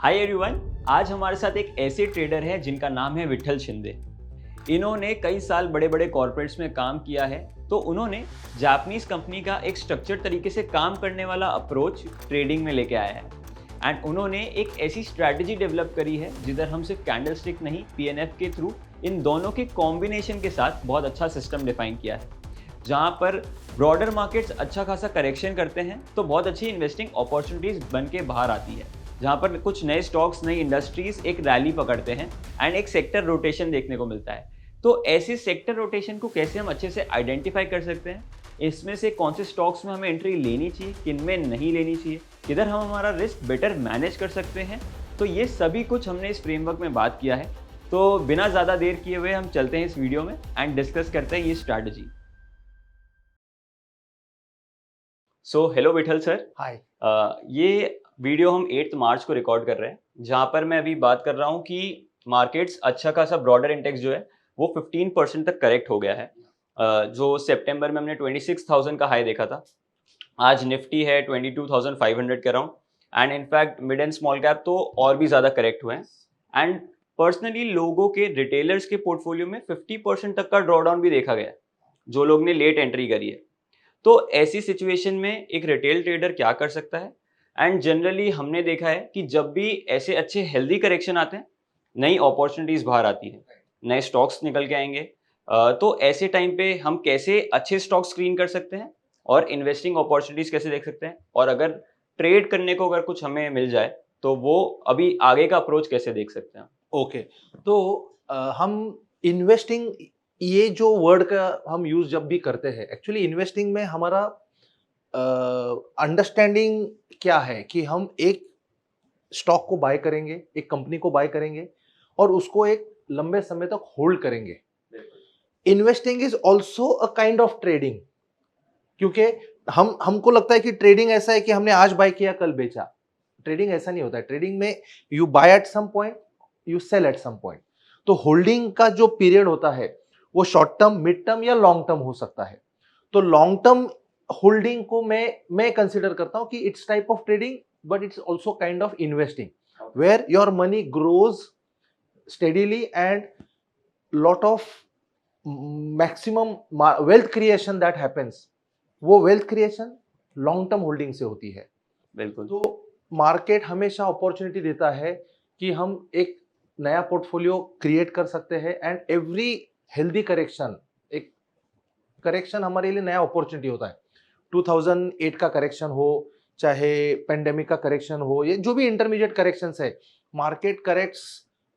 Hi everyone, आज हमारे साथ एक ऐसे ट्रेडर है जिनका नाम है विठल शिंदे। इन्होंने कई साल बड़े बड़े कॉर्पोरेट्स में काम किया है, तो उन्होंने जापानीज कंपनी का एक स्ट्रक्चर्ड तरीके से काम करने वाला अप्रोच ट्रेडिंग में लेके आया है। एंड उन्होंने एक ऐसी स्ट्रैटेजी डेवलप करी है जिधर हम सिर्फ कैंडल स्टिक नहीं, पीएनएफ के थ्रू इन दोनों के कॉम्बिनेशन के साथ बहुत अच्छा सिस्टम डिफाइन किया है, जहाँ पर ब्रॉडर मार्केट्स अच्छा खासा करेक्शन करते हैं तो बहुत अच्छी इन्वेस्टिंग अपॉर्चुनिटीज बन के बाहर आती है, जहाँ पर कुछ नए स्टॉक्स, नई इंडस्ट्रीज एक रैली पकड़ते हैं एंड एक सेक्टर रोटेशन देखने को मिलता है। तो ऐसे सेक्टर रोटेशन को कैसे हम अच्छे से आइडेंटिफाई कर सकते हैं, इसमें से कौन से स्टॉक्स में हमें एंट्री लेनी चाहिए, किन में नहीं लेनी चाहिए, किधर हम हमारा रिस्क बेटर मैनेज कर सकते हैं, तो ये सभी कुछ हमने इस फ्रेमवर्क में बात किया है। तो बिना ज़्यादा देर किए हुए हम चलते हैं इस वीडियो में एंड डिस्कस करते हैं ये strategy. So hello Vithal sir. Hi. ये वीडियो हम 8 मार्च को रिकॉर्ड कर रहे हैं, जहाँ पर मैं अभी बात कर रहा हूँ कि मार्केट्स अच्छा खासा ब्रॉडर इंडेक्स जो है वो 15% तक करेक्ट हो गया है। जो सितंबर में हमने 26,000 का हाई देखा था, आज निफ्टी है 22,500 के around, and in fact mid and small cap तो और भी ज़्यादा करेक्ट हुए हैं। एंड पर्सनली लोगों के, रिटेलर्स के पोर्टफोलियो में 50% तक का ड्रॉडाउन भी देखा गया है, जो लोग ने लेट एंट्री करी है। तो ऐसी सिचुएशन में एक रिटेल ट्रेडर क्या कर सकता है? एंड जनरली हमने देखा है कि जब भी ऐसे अच्छे हेल्दी करेक्शन आते हैं, नई अपॉर्चुनिटीज बाहर आती है, नए स्टॉक्स निकल के आएंगे। तो ऐसे टाइम पे हम कैसे अच्छे स्टॉक स्क्रीन कर सकते हैं और इन्वेस्टिंग अपॉर्चुनिटीज कैसे देख सकते हैं, और अगर ट्रेड करने को अगर कुछ हमें मिल जाए तो वो अभी आगे का अप्रोच कैसे देख सकते हैं? ओके, तो हम इन्वेस्टिंग, ये जो वर्ड का हम यूज जब भी करते हैं, एक्चुअली इन्वेस्टिंग में हमारा अंडरस्टैंडिंग क्या है कि हम एक स्टॉक को बाय करेंगे, एक कंपनी को बाय करेंगे और उसको एक लंबे समय तक होल्ड करेंगे। Investing is also a kind of trading, क्योंकि हमको लगता है कि ट्रेडिंग ऐसा है कि हमने आज बाय किया कल बेचा। ट्रेडिंग ऐसा नहीं होता है। ट्रेडिंग में you buy at some point, you sell at some point. तो होल्डिंग का जो पीरियड होता है वो शॉर्ट टर्म, मिड टर्म या लॉन्ग टर्म हो सकता है। तो लॉन्ग टर्म होल्डिंग को मैं कंसिडर करता हूं कि it's type of trading, but it's also kind of investing where your money grows steadily and lot of maximum wealth creation that happens, वो wealth creation long term holding से होती है। बिल्कुल। तो मार्केट हमेशा अपॉर्चुनिटी देता है कि हम एक नया पोर्टफोलियो क्रिएट कर सकते हैं एंड एवरी हेल्दी करेक्शन, एक करेक्शन हमारे लिए नया अपॉर्चुनिटी होता है। 2008 का करेक्शन हो, चाहे पेंडेमिक का करेक्शन हो, ये जो भी इंटरमीडिएट करेक्शंस है, market corrects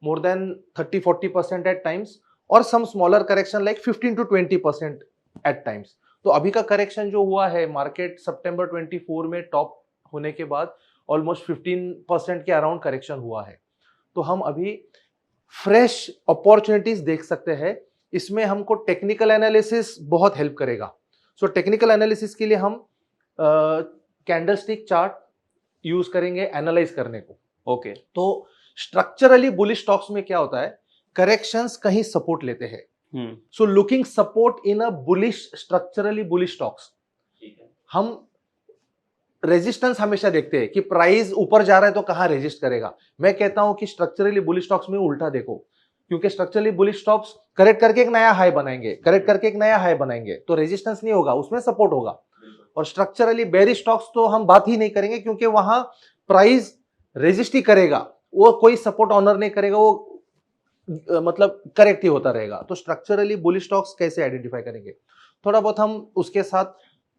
more than 30-40% at times और some smaller correction like 15-20% at times. तो अभी का करेक्शन जो हुआ है, मार्केट सितंबर 24 में टॉप होने के बाद ऑलमोस्ट 15% के अराउंड करेक्शन हुआ है। तो हम अभी फ्रेश अपॉर्चुनिटीज देख सकते हैं। इसमें हमको टेक्निकल एनालिसिस बहुत हेल्प करेगा। सो टेक्निकल एनालिसिस के लिए हम कैंडलस्टिक चार्ट यूज करेंगे एनालाइज करने को। ओके। तो स्ट्रक्चरली बुलिश स्टॉक्स में क्या होता है, करेक्शंस कहीं सपोर्ट लेते हैं। So looking support in a bullish, structurally bullish stocks, हम रेजिस्टेंस हमेशा देखते हैं कि प्राइस ऊपर जा रहा है तो कहां रेजिस्ट करेगा। मैं कहता हूं कि स्ट्रक्चरली बुलिश स्टॉक्स में उल्टा देखो, क्योंकि स्ट्रक्चरली बुलिश स्टॉक्स करेक्ट करके एक नया हाई बनाएंगे, करेक्ट करके एक नया हाई बनाएंगे, तो रेजिस्टेंस नहीं होगा, उसमें सपोर्ट होगा। और स्ट्रक्चरली बेरिश स्टॉक्स तो हम बात ही नहीं करेंगे, क्योंकि वहां प्राइस रेजिस्ट ही करेगा, वो कोई सपोर्ट ऑनर नहीं करेगा, वो मतलब करेक्ट ही होता रहेगा। तो स्ट्रक्चरली बुलिश स्टॉक्स कैसे आइडेंटिफाई करेंगे, थोड़ा बहुत हम उसके साथ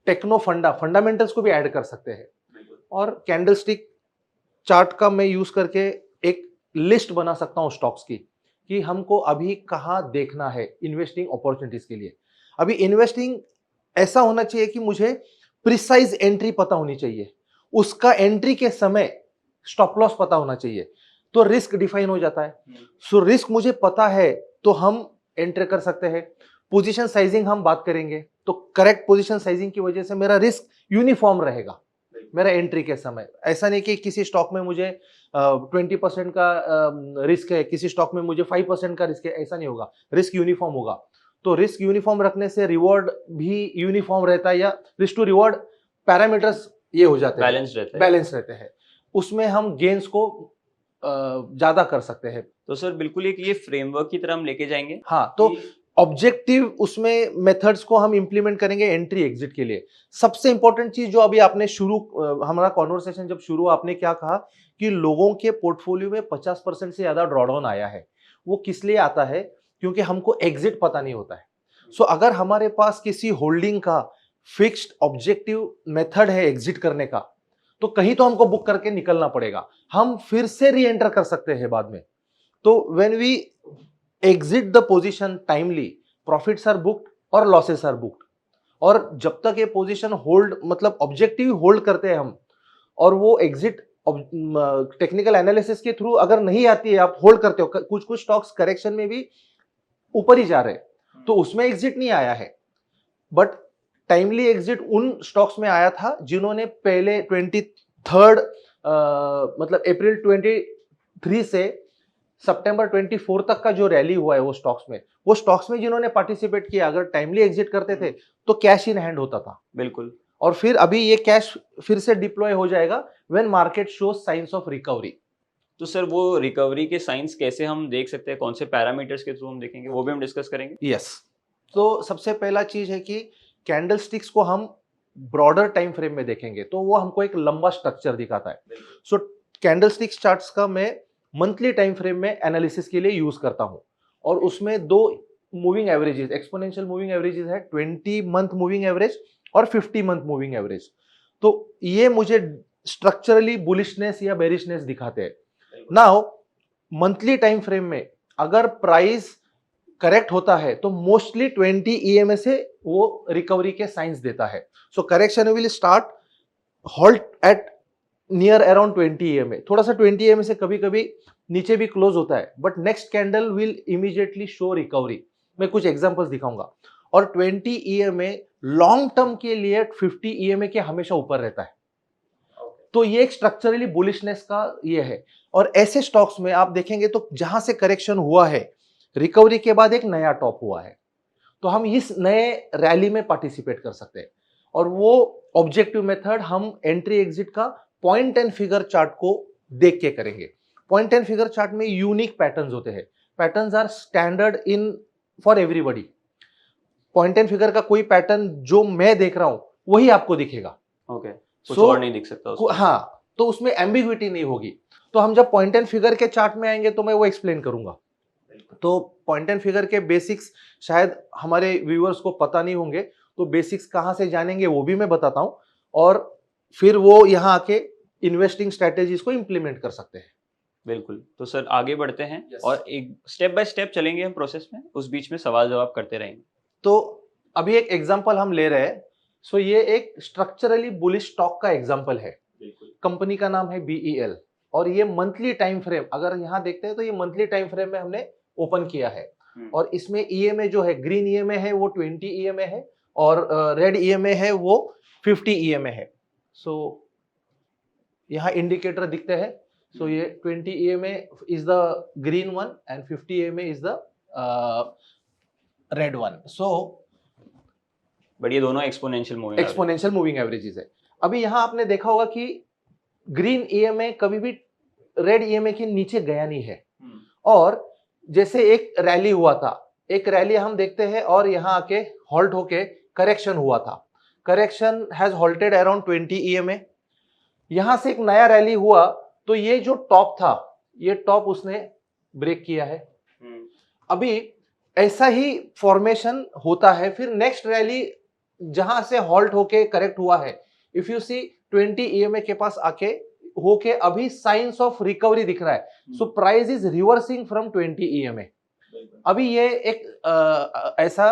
टेक्नो फंडामेंटल्स को भी ऐड कर सकते हैं। और कैंडलस्टिक चार्ट का मैं यूज करके एक लिस्ट बना सकता हूं स्टॉक्स की, कि हमको अभी कहां देखना है इन्वेस्टिंग अपॉर्चुनिटीज के लिए। अभी इन्वेस्टिंग ऐसा होना चाहिए कि मुझे प्रिसाइज एंट्री पता होनी चाहिए, उसका एंट्री के समय स्टॉप लॉस पता होना चाहिए, तो रिस्क डिफाइन हो जाता है। सो रिस्क मुझे पता है तो हम एंटर कर सकते हैं। पोजीशन साइजिंग हम बात करेंगे, तो करेक्ट पोजीशन साइजिंग की वजह से मेरा रिस्क यूनिफॉर्म रहेगा मेरा एंट्री के समय। ऐसा नहीं कि किसी स्टॉक में मुझे 20% का रिस्क है, किसी स्टॉक में मुझे 5% का रिस्क है, ऐसा नहीं होगा। रिस्क यूनिफॉर्म होगा। तो रिस्क यूनिफॉर्म रखने से रिवॉर्ड भी यूनिफॉर्म रहता है, या रिस्क टू रिवॉर्ड पैरामीटर्स ये हो जाते हैं, बैलेंस रहते हैं। उसमें हम गेन्स को ज्यादा कर सकते हैं। तो सर बिल्कुल एक ये फ्रेमवर्क की तरह हम लेके जाएंगे। हाँ, तो ऑब्जेक्टिव उसमें मेथड्स को हम इंप्लीमेंट करेंगे एंट्री एग्जिट के लिए। सबसे इंपॉर्टेंट चीज जो अभी आपने हमारा कॉन्वर्सेशन जब शुरू आपने क्या कहा कि लोगों के पोर्टफोलियो में 50% से ज्यादा ड्रॉडाउन आया है। वो किस लिए आता है? क्योंकि हमको एग्जिट पता नहीं होता है। सो अगर हमारे पास किसी होल्डिंग का फिक्स्ड ऑब्जेक्टिव मेथड है एग्जिट करने का, तो कहीं तो हमको बुक करके निकलना पड़ेगा। हम फिर से री एंटर कर सकते हैं बाद में। तो when we exit the position timely, profits are booked और losses are booked। और जब तक ये पोजीशन होल्ड मतलब ऑब्जेक्टिव होल्ड करते हैं हम, और वो एग्जिट टेक्निकल एनालिसिस के थ्रू अगर नहीं आती है, आप होल्ड करते हो, कुछ कुछ स्टॉक्स करेक्शन में भी ऊपर ही जा रहे हैं तो उसमें एग्जिट नहीं आया है। बट टाइमली एग्जिट उन स्टॉक्स में आया था जिन्होंने पहले 23 मतलब अप्रैल 23 से सितंबर 24 तक का जो रैली हुआ है वो स्टॉक्स में जिन्होंने पार्टिसिपेट किया, अगर टाइमली एग्जिट करते थे तो कैश इन हैंड होता था। बिल्कुल। और फिर अभी ये कैश फिर से डिप्लॉय हो जाएगा when market shows science of recovery. तो सर वो रिकवरी के साइंस कैसे हम देख सकते हैं, कौन से पैरामीटर्स के थ्रू हम देखेंगे, वो भी हम डिस्कस करेंगे। यस, तो सबसे पहला चीज है कि कैंडल स्टिक्स को हम ब्रॉडर टाइम फ्रेम में देखेंगे तो वो हमको एक लंबा स्ट्रक्चर दिखाता है। सो कैंडल स्टिक्स चार्ट्स का मैं मंथली टाइम फ्रेम में एनालिसिस के लिए यूज करता हूं, और उसमें दो moving averages, exponential moving averages है, 20 मंथ मूविंग एवरेज और 50 मंथ मूविंग एवरेज। तो ये मुझे स्ट्रक्चरली बुलिशनेस या बेरिशनेस दिखाते हैं। नाउ मंथली टाइम फ्रेम में अगर प्राइस करेक्ट होता है तो मोस्टली 20 EMA से वो रिकवरी के साइंस देता है। So correction will start halt at near around 20 EMA, थोड़ा सा 20 EMA से कभी कभी नीचे भी क्लोज होता है, but next candle will immediately show recovery. मैं कुछ एग्जांपल्स दिखाऊंगा। और 20 EMA लॉन्ग टर्म के लिए 50 EMA के हमेशा ऊपर रहता है। तो ये एक स्ट्रक्चरली बुलिशनेस का ये है। और ऐसे स्टॉक्स में आप देखेंगे तो जहां से करेक्शन हुआ है, रिकवरी के बाद एक नया टॉप हुआ है, तो हम इस नए रैली में पार्टिसिपेट कर सकते हैं। और वो ऑब्जेक्टिव मेथड हम एंट्री एग्जिट का पॉइंट एंड फिगर चार्ट को देख के करेंगे। पॉइंट एंड फिगर चार्ट में यूनिक पैटर्न्स होते हैं। Patterns are standard in for everybody. Point and figure का कोई पैटर्न जो मैं देख रहा हूं वही आपको दिखेगा। ओके, कुछ और नहीं दिख सकता उसमें। हाँ, तो उसमें एम्बिग्विटी नहीं होगी। तो हम जब पॉइंट एंड फिगर के चार्ट में आएंगे तो मैं वो एक्सप्लेन करूंगा। तो पॉइंट एंड फिगर के बेसिक्स शायद हमारे व्यूअर्स को पता नहीं होंगे, तो बेसिक्स कहां से जानेंगे वो भी मैं बताता हूं, और फिर वो यहां आके इन्वेस्टिंग स्ट्रेटेजीज को इंप्लीमेंट कर सकते हैं। बिल्कुल। तो सर आगे बढ़ते हैं। और एक स्टेप बाय स्टेप चलेंगे हम प्रोसेस में, उस बीच में सवाल जवाब करते रहेंगे। तो अभी एक एग्जांपल हम ले रहे हैं। सो ये एक स्ट्रक्चरली बुलिश स्टॉक का एग्जांपल है। कंपनी का नाम है BEL, और ये मंथली टाइम फ्रेम अगर यहां देखते हैं तो ये मंथली टाइम फ्रेम में हमने ओपन किया है। और इसमें EMA जो है, ग्रीन EMA है वो 20 EMA है, और रेड EMA है वो 50 EMA है। सो यहाँ इंडिकेटर दिखते हैं। सो ये 20 EMA is the green one and 50 EMA is the red one. So but ये दोनों एक्सपोनेंशियल मूविंग एवरेजेस है। अभी यहाँ आपने देखा होगा कि ग्रीन EMA कभी भी रेड EMA के नीचे गया नहीं है। और जैसे एक रैली हुआ था, एक रैली हम देखते हैं और यहाँ आके हॉल्ट होके करेक्शन हुआ था। Correction has halted around 20 EMA। यहां से एक नया रैली हुआ तो ये जो टॉप था, ये टॉप उसने ब्रेक किया है। अभी ऐसा ही फॉर्मेशन होता है। फिर नेक्स्ट रैली जहां से हॉल्ट होके करेक्ट हुआ है, इफ यू सी 20 EMA के पास आके होके अभी साइंस ऑफ रिकवरी दिख रहा है। So price is reversing from 20 EMA। अभी ये एक ऐसा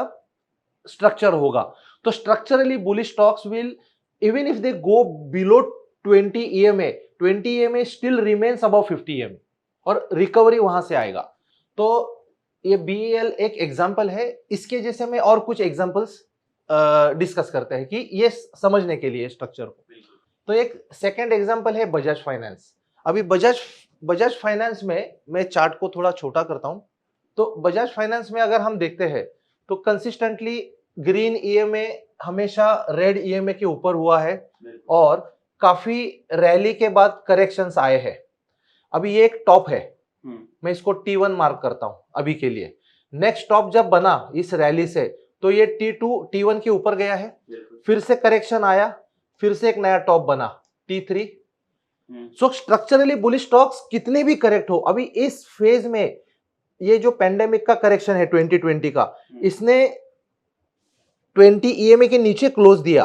स्ट्रक्चर होगा। तो structurally bullish stocks will even if they go below 20 EMA, 20 EMA still remains above 50 EMA, और रिकवरी वहां से आएगा। तो ये BEL एक एग्जांपल है। इसके जैसे में और कुछ एग्जांपल्स डिस्कस करते हैं कि ये समझने के लिए स्ट्रक्चर को। तो एक सेकंड एग्जांपल है बजाज फाइनेंस। अभी बजाज फाइनेंस में मैं चार्ट को थोड़ा छोटा करता हूं। तो बजाज फाइनेंस में अगर हम देखते हैं तो कंसिस्टेंटली ग्रीन EMA हमेशा रेड EMA के ऊपर हुआ है, और काफी रैली के बाद करेक्शंस आए हैं। अभी ये एक टॉप है, मैं इसको T1 मार्क करता हूं अभी के लिए। नेक्स्ट टॉप जब बना इस रैली से तो ये T2 T1 के ऊपर गया है, फिर से करेक्शन आया, फिर से एक नया टॉप बना T3। सो स्ट्रक्चरली बुलिश स्टॉक्स कितने भी करेक्ट हो, अभी इस फेज में ये जो पेंडेमिक का करेक्शन है 2020 का, इसने 20 EMA के नीचे क्लोज दिया,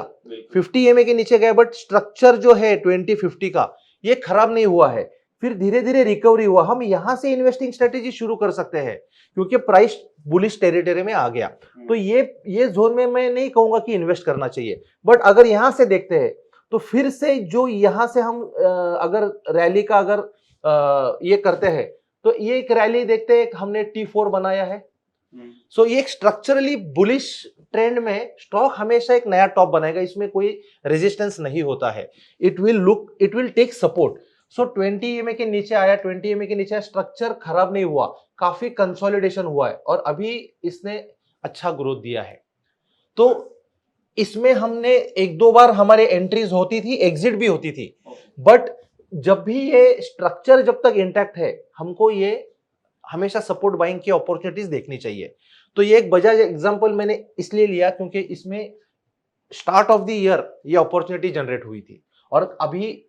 50 EMA के नीचे गया, बट स्ट्रक्चर जो है 2050 का ये खराब नहीं हुआ है, फिर धीरे धीरे रिकवरी हुआ। हम यहां से इन्वेस्टिंग स्ट्रेटेजी शुरू कर सकते हैं क्योंकि प्राइस बुलिश टेरिटरी में आ गया। तो ये जोन में मैं नहीं कहूंगा कि इन्वेस्ट करना चाहिए, बट अगर यहां से देखते हैं तो फिर से जो यहां से हम अगर रैली का अगर ये करते हैं तो ये एक रैली देखते हैं, हमने T4 बनाया है। सो ये एक स्ट्रक्चरली बुलिश ट्रेंड में स्टॉक हमेशा एक नया टॉप बनाएगा, इसमें कोई रेजिस्टेंस नहीं होता है। It will take support. So 20 EMA के नीचे आया, 20 EMA के नीचे आया, स्ट्रक्चर खराब नहीं हुआ, काफी कंसोलिडेशन हुआ है और अभी इसने अच्छा ग्रोथ दिया है। तो इसमें हमने एक दो बार हमारे एंट्रीज होती थी, एग्जिट भी होती थी, बट जब भी ये स्ट्रक्चर जब तक इंटैक्ट है हमको ये हमेशा सपोर्ट बाइंग की अपॉर्चुनिटीज देखनी चाहिए। तो ये एक बजाज एग्जांपल मैंने इसलिए लिया क्योंकि इसमें स्टार्ट ऑफ द ईयर ये अपॉर्चुनिटी जनरेट हुई थी और अभी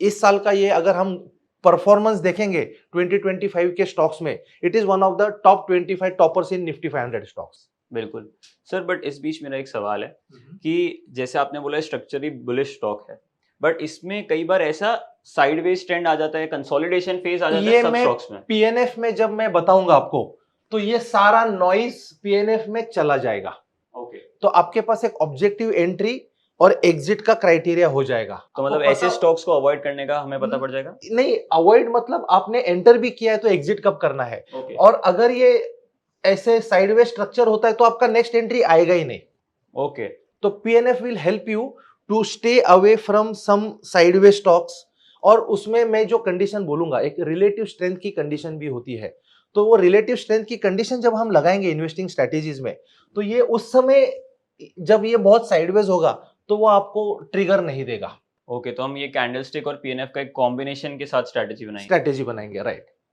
इस साल का ये अगर हम परफॉर्मेंस देखेंगे 2025 के स्टॉक्स में, it is one of the top 25 toppers in Nifty 500 stocks. बिल्कुल सर, बट इस बीच मेरा एक सवाल है कि जैसे आपने बोला स्ट्रक्चरली बुलिश स्टॉक है, बट इसमें कई बार ऐसा साइडवेज ट्रेंड आ जाता है, कंसोलिडेशन फेज आ जाता है सब स्टॉक्स में। पीएनएफ में जब मैं बताऊंगा आपको तो ये सारा नॉइस पीएनएफ में चला जाएगा। ओके, तो आपके पास एक ऑब्जेक्टिव एंट्री और एग्जिट का क्राइटेरिया हो जाएगा। तो मतलब ऐसे स्टॉक्स को अवॉइड करने का हमें पता पड़ जाएगा? नहीं, अवॉइड मतलब आपने एंटर भी किया है तो एग्जिट कब करना है। Okay. और अगर ये ऐसे साइडवेज स्ट्रक्चर होता है तो आपका नेक्स्ट एंट्री आएगा ही नहीं। ओके, तो PNF will help you to stay away from some sideways stocks. और उसमें मैं जो कंडीशन बोलूंगा, एक रिलेटिव स्ट्रेंथ की कंडीशन भी होती है। तो वो रिलेटिव स्ट्रेंथ की कंडीशन जब हम लगाएंगे इन्वेस्टिंग स्ट्रेटेजीज में, तो ये उस समय जब ये बहुत साइडवेज होगा तो वो आपको ट्रिगर नहीं देगा। ओके, तो हम ये कैंडलस्टिक और पीएनएफ का एक कॉम्बिनेशन के साथ स्ट्रेटेजी बनाएंगे।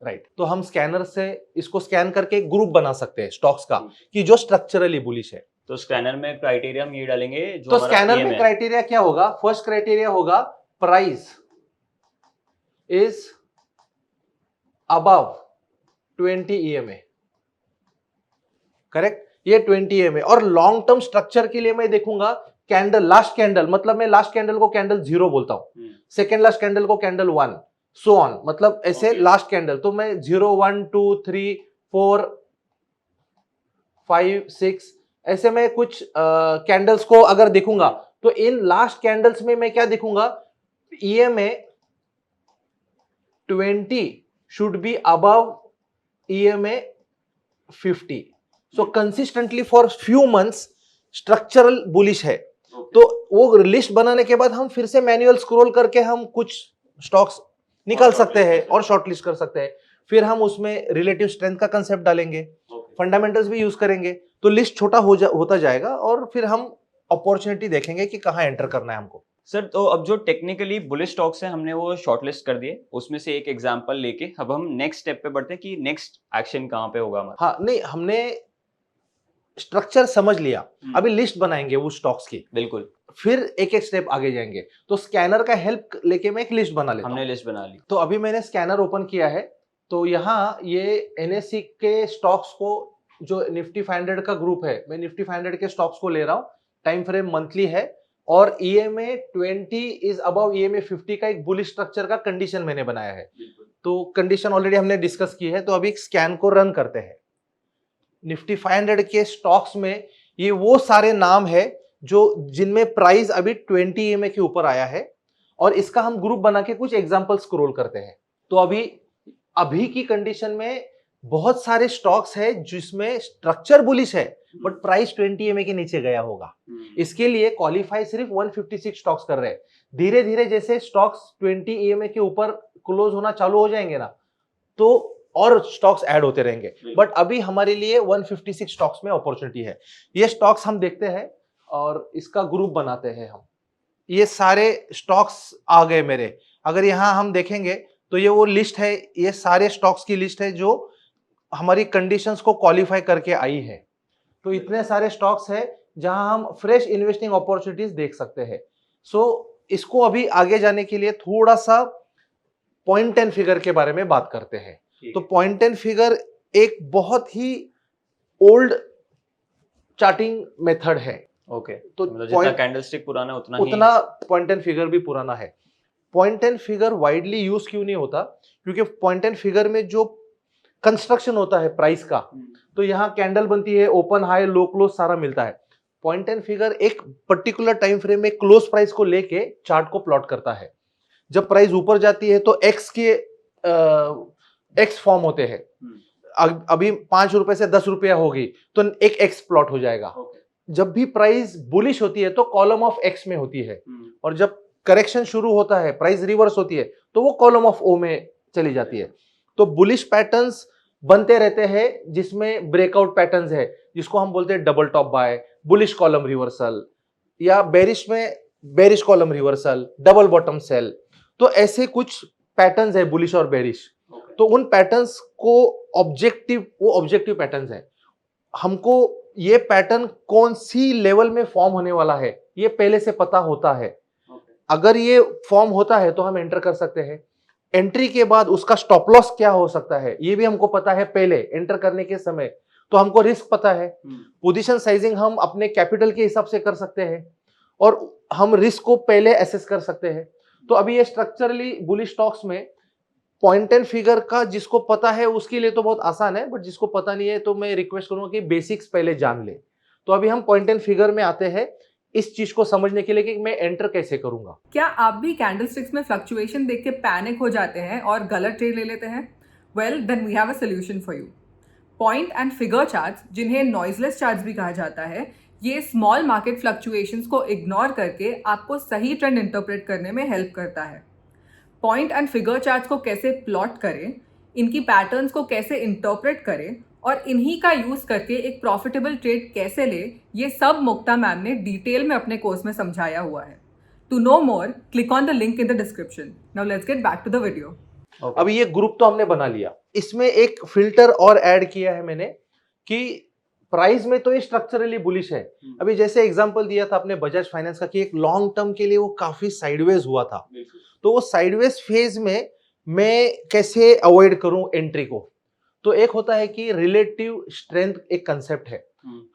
राइट। तो हम स्कैनर से इसको स्कैन करके एक ग्रुप बना सकते हैं स्टॉक्स का कि जो स्ट्रक्चरली बुलिश है। तो स्कैनर में क्राइटेरिया हम ये डालेंगे जो तो स्कैनर में क्राइटेरिया क्या होगा? फर्स्ट क्राइटेरिया होगा price is above 20 EMA, correct? ये 20 EMA। और लॉन्ग टर्म स्ट्रक्चर के लिए मैं देखूंगा कैंडल, लास्ट कैंडल, मतलब मैं लास्ट कैंडल को कैंडल 0 बोलता हूं, सेकेंड लास्ट कैंडल को कैंडल 1, सो ऑन, मतलब ऐसे लास्ट कैंडल। तो मैं 0 1 2 3 4 5 6 ऐसे मैं कुछ कैंडल्स को अगर देखूंगा तो इन लास्ट कैंडल्स में मैं क्या देखूंगा? EMA 20 should be above EMA 50। So consistently for few months structural bullish है। तो वो लिस्ट बनाने के बाद हम फिर से मैन्युअल स्क्रॉल करके हम कुछ स्टॉक्स निकाल सकते हैं और शॉर्टलिस्ट कर सकते हैं। फिर हम उसमें रिलेटिव स्ट्रेंथ का कंसेप्ट डालेंगे, फंडामेंटल्स भी यूज करेंगे, तो लिस्ट छोटा होता जाएगा और फिर हम अपॉर्चुनिटी देखेंगे कि कहाँ एंटर करना है हमको। सर, तो अब जो टेक्निकली बुलिश स्टॉक्स हैं हमने वो शॉर्टलिस्ट कर दिए, उसमें से एक एग्जांपल लेके अब हम नेक्स्ट स्टेप पे बढ़ते हैं कि नेक्स्ट एक्शन कहाँ पे होगा हमारा। हाँ, नहीं, हमने स्ट्रक्चर समझ लिया, अभी लिस्ट बनाएंगे वो स्टॉक्स की। बिल्कुल, फिर एक एक स्टेप आगे जाएंगे। तो स्कैनर का हेल्प लेके मैं एक लिस्ट बना लेता हूं। हमने लिस्ट बना ली। तो अभी मैंने स्कैनर ओपन किया है, तो यहाँ ये NSE के स्टॉक्स को, जो निफ्टी 500 का ग्रुप है, मैं निफ्टी 500 के स्टॉक्स को ले रहा हूँ। टाइम फ्रेम मंथली है और EMA 20 इज अबव EMA 50 का एक बुलिश स्ट्रक्चर का कंडीशन मैंने बनाया है। तो कंडीशन ऑलरेडी हमने डिस्कस की है। तो अभी स्कैन को रन करते हैं। निफ्टी 500 के स्टॉक्स में ये वो सारे नाम है जो जिनमें प्राइस अभी 20 EMA के ऊपर आया है और इसका हम ग्रुप बना के कुछ एग्जांपल स्क्रॉल करते हैं। तो अभी की कंडीशन में बहुत सारे स्टॉक्स है जिसमें स्ट्रक्चर बुलिश है बट प्राइस 20 EMA के नीचे गया होगा। इसके लिए क्वालिफाई सिर्फ 156 स्टॉक्स कर रहे हैं। धीरे धीरे जैसे स्टॉक्स 20 EMA के ऊपर क्लोज होना चालू हो जाएंगे ना, तो और स्टॉक्स ऐड होते रहेंगे। बट अभी हमारे लिए 156 स्टॉक्स में अपॉर्चुनिटी है। ये स्टॉक्स हम देखते हैं और इसका ग्रुप बनाते हैं हम। ये सारे स्टॉक्स आ गए मेरे। अगर यहाँ हम देखेंगे तो ये वो लिस्ट है, ये सारे स्टॉक्स की लिस्ट है जो हमारी कंडीशंस को क्वालिफाई करके आई है। तो इतने सारे स्टॉक्स है जहां हम फ्रेश इन्वेस्टिंग अपॉर्चुनिटीज देख सकते हैं। सो इसको अभी आगे जाने के लिए थोड़ा सा पॉइंट एंड फिगर के बारे में बात करते हैं। तो पॉइंट एंड फिगर एक बहुत ही ओल्ड चार्टिंग मेथड है। ओके, तो मतलब जितना कैंडलस्टिक पुराना उतना पॉइंट एंड फिगर भी पुराना है। Point and figure widely use क्यों नहीं होता? क्योंकि पॉइंट एंड फिगर में जो कंस्ट्रक्शन होता है प्राइस का, तो यहाँ कैंडल बनती है, ओपन हाई लो क्लोज सारा मिलता है। पॉइंट एंड फिगर एक पर्टिकुलर टाइम फ्रेम में क्लोज प्राइस को लेके चार्ट को प्लॉट करता है। जब प्राइस ऊपर जाती है तो एक्स फॉर्म होते हैं। अभी 5 रुपए से 10 रुपया होगी तो एक एक्स प्लॉट हो जाएगा। जब भी प्राइस बुलिश होती है तो कॉलम ऑफ एक्स में होती है, और जब करेक्शन शुरू होता है, प्राइस रिवर्स होती है, तो वो कॉलम ऑफ ओ में चली जाती है। तो बुलिश पैटर्न्स बनते रहते हैं जिसमें ब्रेकआउट पैटर्न्स है, जिसको हम बोलते हैं double top buy, bullish column reversal, या बेरिश में bearish column reversal, double bottom sell. तो ऐसे कुछ पैटर्न्स है बुलिश और बेरिश। तो उन पैटर्न्स को ऑब्जेक्टिव पैटर्न्स है। हमको ये पैटर्न कौन सी लेवल में फॉर्म होने वाला है ये पहले से पता होता है। अगर ये फॉर्म होता है तो हम एंटर कर सकते हैं। एंट्री के बाद उसका स्टॉप लॉस क्या हो सकता है ये भी हमको पता है पहले एंटर करने के समय। तो हमको रिस्क पता है। पोजीशन साइजिंग हम अपने कैपिटल के हिसाब से कर सकते हैं और हम रिस्क को पहले एसेस कर सकते हैं। तो अभी ये स्ट्रक्चरली बुलिश स्टॉक्स में पॉइंट एंड फिगर का जिसको पता है उसके लिए तो बहुत आसान है, बट जिसको पता नहीं है तो मैं रिक्वेस्ट करूंगा कि बेसिक्स पहले जान ले। तो अभी हम पॉइंट एंड फिगर में आते हैं इस चीज को समझने के लिए कि मैं एंटर कैसे करूंगा। क्या आप भी कैंडलस्टिक्स में फ्लक्चुएशन देख के पैनिक हो जाते हैं और गलत ट्रेड ले लेते हैं? Well, then we have a solution for you. Point and figure charts, जिन्हें नॉइजलेस चार्ट्स भी कहा जाता है, ये स्मॉल मार्केट फ्लक्चुएशंस को इग्नोर करके आपको सही ट्रेंड इंटरप्रेट करने में हेल्प करता है। पॉइंट एंड फिगर चार्ट्स को कैसे प्लॉट करें, इनकी पैटर्न्स को कैसे इंटरप्रेट करें और इन्हीं का यूज करके एक प्रॉफिटेबल ट्रेड कैसे ले, ये सब मुक्ता मैम ने डिटेल में अपने कोर्स में समझाया हुआ है। To know more, click on the link in the description. Now let's get back to the video. अभी ये ग्रुप तो हमने बना लिया, इसमें एक फिल्टर और ऐड किया है मैंने कि प्राइस में तो ये स्ट्रक्चरली बुलिश है। अभी जैसे एग्जांपल दिया था आपने बजाज फाइनेंस का कि एक लॉन्ग टर्म के लिए वो काफी साइडवेज हुआ था, तो वो साइडवेज फेज में मैं कैसे अवॉइड करूं एंट्री को। तो एक होता है कि रिलेटिव स्ट्रेंथ एक कंसेप्ट है।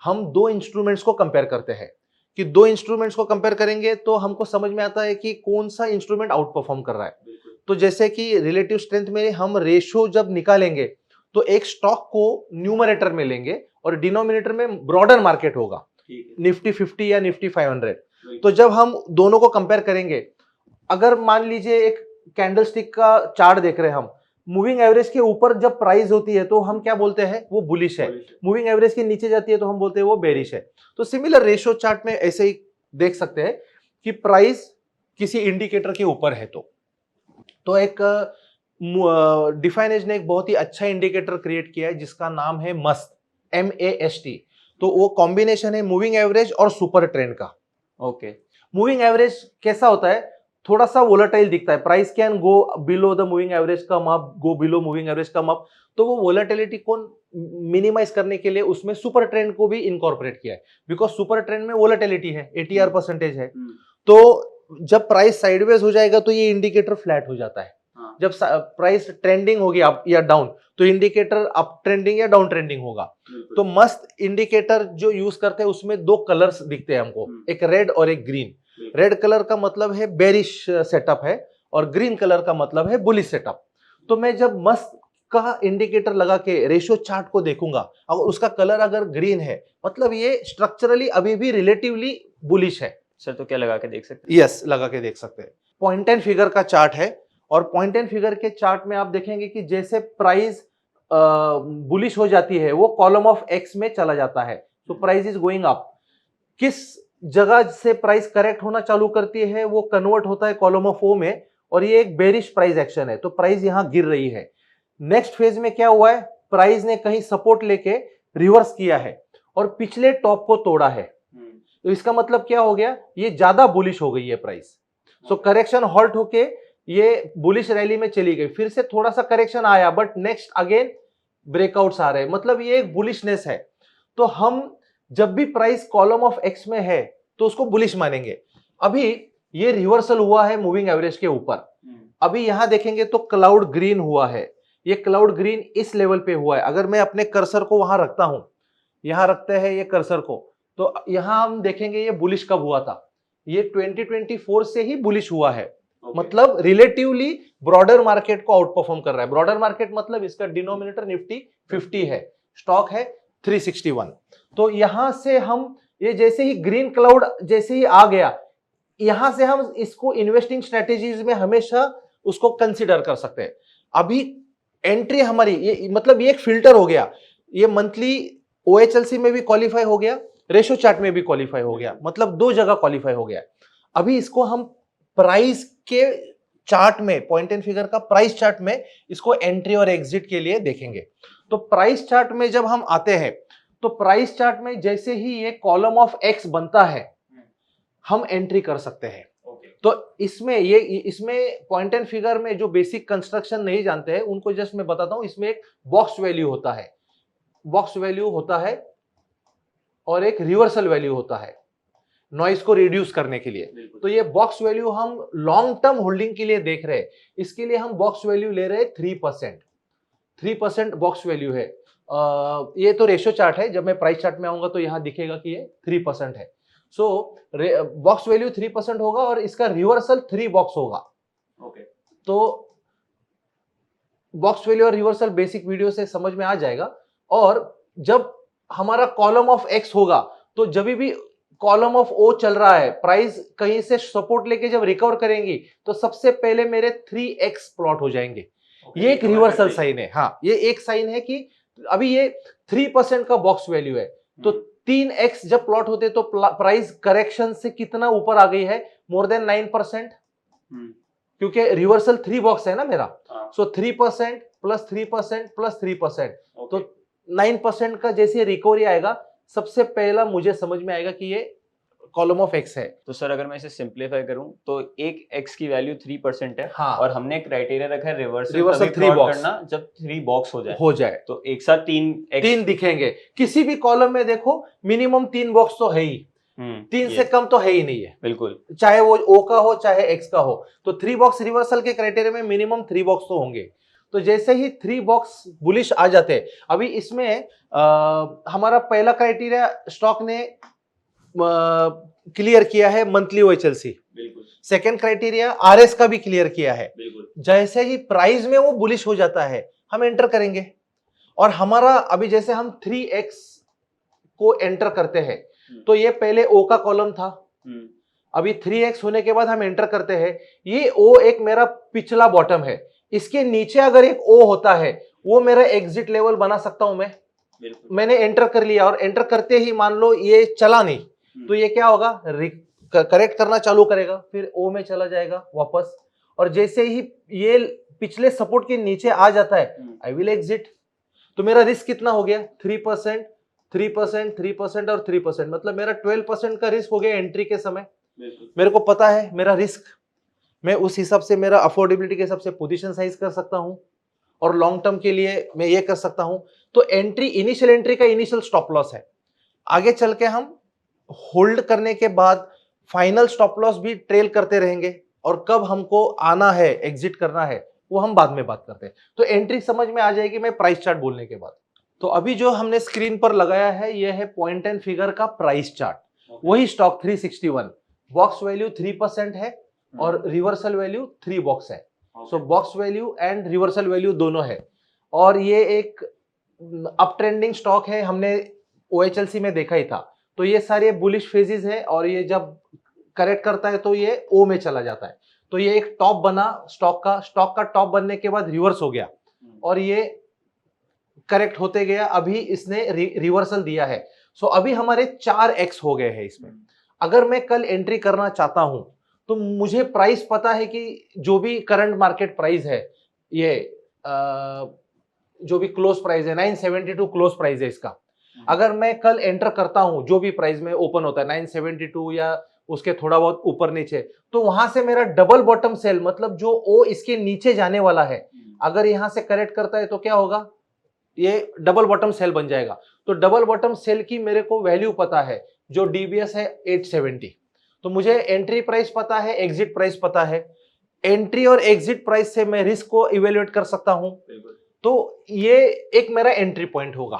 हम दो इंस्ट्रूमेंट्स को कंपेयर करते हैं कि दो इंस्ट्रूमेंट्स को कंपेयर करेंगे तो हमको समझ में आता है कि कौन सा इंस्ट्रूमेंट आउट परफॉर्म कर रहा है। तो जैसे कि रिलेटिव स्ट्रेंथ में हम रेशो जब निकालेंगे तो एक स्टॉक को न्यूमरेटर में लेंगे और डिनोमिनेटर में ब्रॉडर मार्केट होगा, निफ्टी 50 या निफ्टी 500। तो जब हम दोनों को कंपेयर करेंगे, अगर मान लीजिए एक कैंडलस्टिक का चार्ट देख रहे हैं हम, मूविंग एवरेज के ऊपर जब प्राइस होती है तो हम क्या बोलते हैं, वो बुलिश है। मूविंग एवरेज के नीचे जाती है तो हम बोलते हैं वो बेरिश है। तो सिमिलर रेशो चार्ट में ऐसे ही देख सकते हैं कि प्राइस किसी इंडिकेटर के ऊपर है। तो एक डिफाइनेज ने एक बहुत ही अच्छा इंडिकेटर क्रिएट किया है जिसका नाम है मस्ट, MAST। तो वो कॉम्बिनेशन है मूविंग एवरेज और सुपर ट्रेंड का। ओके, मूविंग एवरेज कैसा होता है, थोड़ा सा वोलेटाइल दिखता है, price can go below the moving average come up, go below moving average come up. तो वो वोलेटिलिटी को मिनिमाइज करने के लिए उसमें सुपर ट्रेंड को भी इनकॉर्पोरेट किया है, बिकॉज सुपर ट्रेंड में वोलेटिलिटी है, ATR परसेंटेज है। तो जब प्राइस साइडवेज हो जाएगा तो ये इंडिकेटर फ्लैट हो जाता है। जब प्राइस ट्रेंडिंग होगी अप या डाउन तो इंडिकेटर अप ट्रेंडिंग या डाउन ट्रेंडिंग होगा। तो मस्त इंडिकेटर जो यूज करते हैं उसमें दो कलर्स दिखते हैं हमको, एक रेड और एक ग्रीन। रेड कलर का मतलब है बेरिश सेटअप है और ग्रीन कलर का मतलब है बुलिश सेटअप। तो मैं जब मस्त का इंडिकेटर लगा के रेशियो चार्ट को देखूंगा, अगर उसका कलर अगर ग्रीन है मतलब ये स्ट्रक्चरली अभी भी रिलेटिवली बुलिश है। सर तो क्या लगा के देख सकते हैं? यस, लगा के देख सकते हैं। पॉइंट एंड फिगर का चार्ट है और पॉइंट एंड फिगर के चार्ट में आप देखेंगे कि जैसे प्राइस बुलिश हो जाती है वो कॉलम ऑफ एक्स में चला जाता है। तो प्राइस इज गोइंग अप। किस जगह से प्राइस करेक्ट होना चालू करती है वो कन्वर्ट होता है कॉलम ऑफ ओ में, और ये एक बेरिश प्राइस एक्शन है। तो प्राइस यहां गिर रही है। नेक्स्ट फेज में क्या हुआ है, प्राइस ने कहीं सपोर्ट लेके रिवर्स किया है और पिछले टॉप को तोड़ा है। तो इसका मतलब क्या हो गया, ये ज्यादा बुलिश हो गई है प्राइस। सो करेक्शन हॉल्ट होके ये बुलिश रैली में चली गई, फिर से थोड़ा सा करेक्शन आया, बट नेक्स्ट अगेन ब्रेकआउट्स आ रहे हैं, मतलब ये एक बुलिशनेस है। तो हम जब भी प्राइस कॉलम ऑफ एक्स में है तो उसको बुलिश मानेंगे। अभी ये रिवर्सल हुआ है मूविंग एवरेज के ऊपर, अभी यहां देखेंगे तो क्लाउड ग्रीन हुआ है, ये क्लाउड ग्रीन इस लेवल पे हुआ है। अगर मैं अपने कर्सर को वहां रखता हूं, यहां रखते हैं ये कर्सर को, तो यहां हम देखेंगे ये बुलिश कब हुआ था, ये 2024 से ही बुलिश हुआ है। मतलब रिलेटिवली ब्रॉडर मार्केट को आउट परफॉर्म कर रहा है। ब्रॉडर मार्केट मतलब इसका डिनोमिनेटर निफ्टी 50 है, स्टॉक है 361। तो यहां से हम ये जैसे ही ग्रीन क्लाउड जैसे ही आ गया, यहां से हम इसको इन्वेस्टिंग स्ट्रेटेजीज में हमेशा उसको कंसीडर कर सकते हैं। अभी एंट्री हमारी ये मतलब ये एक फिल्टर हो गया, ये मंथली ओएचएलसी में भी क्वालिफाई हो गया, रेशो चार्ट में भी क्वालिफाई हो गया, मतलब 2 जगह क्वालिफाई हो गया। अभी इसको हम प्राइस के चार्ट में, पॉइंट एंड फिगर का प्राइस चार्ट में इसको एंट्री और एग्जिट के लिए देखेंगे। तो प्राइस चार्ट में जब हम आते हैं तो प्राइस चार्ट में जैसे ही ये कॉलम ऑफ एक्स बनता है हम एंट्री कर सकते हैं। तो इसमें पॉइंट एंड फिगर में जो बेसिक कंस्ट्रक्शन नहीं जानते हैं उनको जस्ट मैं बताता हूं, इसमें एक बॉक्स वैल्यू होता है, बॉक्स वैल्यू होता है और एक रिवर्सल वैल्यू होता है नॉइज को रिड्यूस करने के लिए। तो ये बॉक्स वैल्यू हम लॉन्ग टर्म होल्डिंग के लिए देख रहे हैं, इसके लिए हम बॉक्स वैल्यू ले रहे हैं 3%। 3% बॉक्स वैल्यू है। ये तो रेशो चार्ट है, जब मैं प्राइस चार्ट में आऊंगा तो यहां दिखेगा कि ये 3% है। सो बॉक्स वैल्यू 3% होगा और इसका रिवर्सल 3 बॉक्स होगा। तो बॉक्स वैल्यू और रिवर्सल बेसिक वीडियो से समझ में आ जाएगा। और जब हमारा कॉलम ऑफ एक्स होगा तो जब भी कॉलम ऑफ ओ चल रहा है, प्राइस कहीं से सपोर्ट लेके जब रिकवर करेंगी तो सबसे पहले मेरे 3x प्लॉट हो जाएंगे। ये एक रिवर्सल साइन है। हाँ, ये एक साइन है कि अभी ये 3% का बॉक्स वैल्यू है, तो 3x जब प्लॉट होते तो प्राइस करेक्शन से कितना ऊपर आ गई है, मोर देन 9%, क्योंकि रिवर्सल 3 बॉक्स है ना मेरा। सो 3% प्लस 3% प्लस 3%, तो 9% का जैसे रिकवरी आएगा सबसे पहला मुझे समझ में आएगा कि ये कॉलम ऑफ एक्स है। तो सर अगर मैं इसे सिंप्लीफाई करूं तो एक एक्स की वैल्यू 3% है। हाँ, और हमने क्राइटेरिया रखा है रिवर्सल 3 बॉक्स करना जब 3 बॉक्स हो जाए तो एक साथ 3 दिखेंगे। किसी भी कॉलम में देखो मिनिमम 3 बॉक्स तो है ही, 3 से कम तो है ही नहीं है, बिल्कुल, चाहे चाहे वो ओ का हो चाहे एक्स का हो। तो 3 बॉक्स रिवर्सल के क्राइटेरिया में मिनिमम 3 बॉक्स तो होंगे। तो जैसे ही 3 बॉक्स बुलिश आ जाते हैं, अभी इसमें हमारा पहला क्राइटेरिया स्टॉक ने क्लियर किया है मंथली ओएचएलसी, बिल्कुल। सेकंड क्राइटेरिया आरएस का भी क्लियर किया है, बिल्कुल। जैसे ही प्राइस में वो बुलिश हो जाता है हम एंटर करेंगे। और हमारा अभी जैसे हम 3x को एंटर करते हैं तो ये पहले ओ का कॉलम था, अभी 3x होने के बाद हम एंटर करते हैं, ये ओ एक मेरा पिछला बॉटम है, इसके नीचे अगर एक ओ होता है वो मेरा एग्जिट लेवल बना सकता हूं मैं। मैंने एंटर कर लिया और एंटर करते ही मान लो ये चला नहीं, तो ये क्या होगा, करेक्ट करना चालू करेगा, फिर ओ में चला जाएगा वापस, और जैसे ही ये पिछले सपोर्ट के नीचे आ जाता है आई विल एग्जिट। तो मेरा रिस्क कितना हो गया, 3%, 3%, 3% और 3%, मतलब मेरा 12% का रिस्क हो गया एंट्री के समय। मेरे को पता है मेरा रिस्क, मैं उस हिसाब से मेरा अफोर्डेबिलिटी के हिसाब से पोजीशन साइज कर सकता हूं और लॉन्ग टर्म के लिए मैं ये कर सकता हूं। तो एंट्री, इनिशियल एंट्री का इनिशियल स्टॉप लॉस है। आगे चल के हम होल्ड करने के बाद फाइनल स्टॉप लॉस भी ट्रेल करते रहेंगे, और कब हमको आना है, एग्जिट करना है, वो हम बाद में बात करते हैं। तो एंट्री समझ में आ जाएगी मैं प्राइस चार्ट बोलने के बाद। तो अभी जो हमने स्क्रीन पर लगाया है यह है पॉइंट एंड फिगर का प्राइस चार्ट, वही स्टॉक 361, बॉक्स वैल्यू 3% है और रिवर्सल वैल्यू 3 बॉक्स है। सो box value and reversal value दोनों है, और ये एक अप ट्रेंडिंग स्टॉक है, हमने ओएचएलसी में देखा ही था। तो ये सारे बुलिश फेजेस है, और ये जब करेक्ट करता है तो ये ओ में चला जाता है। तो ये एक टॉप बना स्टॉक का टॉप बनने के बाद रिवर्स हो गया और ये करेक्ट होते गया, अभी इसने रिवर्सल दिया है। सो अभी हमारे 4x हो गए हैं इसमें। अगर मैं कल एंट्री करना चाहता हूं तो मुझे प्राइस पता है कि जो भी करंट मार्केट प्राइस है, ये जो भी क्लोज प्राइस है 972 क्लोज प्राइस है इसका। अगर मैं कल एंटर करता हूं जो भी प्राइस में ओपन होता है 972 या उसके थोड़ा बहुत ऊपर नीचे, तो वहां से मेरा डबल बॉटम सेल, मतलब जो ओ इसके नीचे जाने वाला है, अगर यहां से करेक्ट करता है तो क्या होगा, ये डबल बॉटम सेल बन जाएगा। तो डबल बॉटम सेल की मेरे को वैल्यू पता है, जो डीबीएस है 870। तो मुझे एंट्री प्राइस पता है, एग्जिट प्राइस पता है। एंट्री और एग्जिट प्राइस से मैं रिस्क को इवेल्युएट कर सकता हूं। तो ये एक मेरा एंट्री पॉइंट होगा।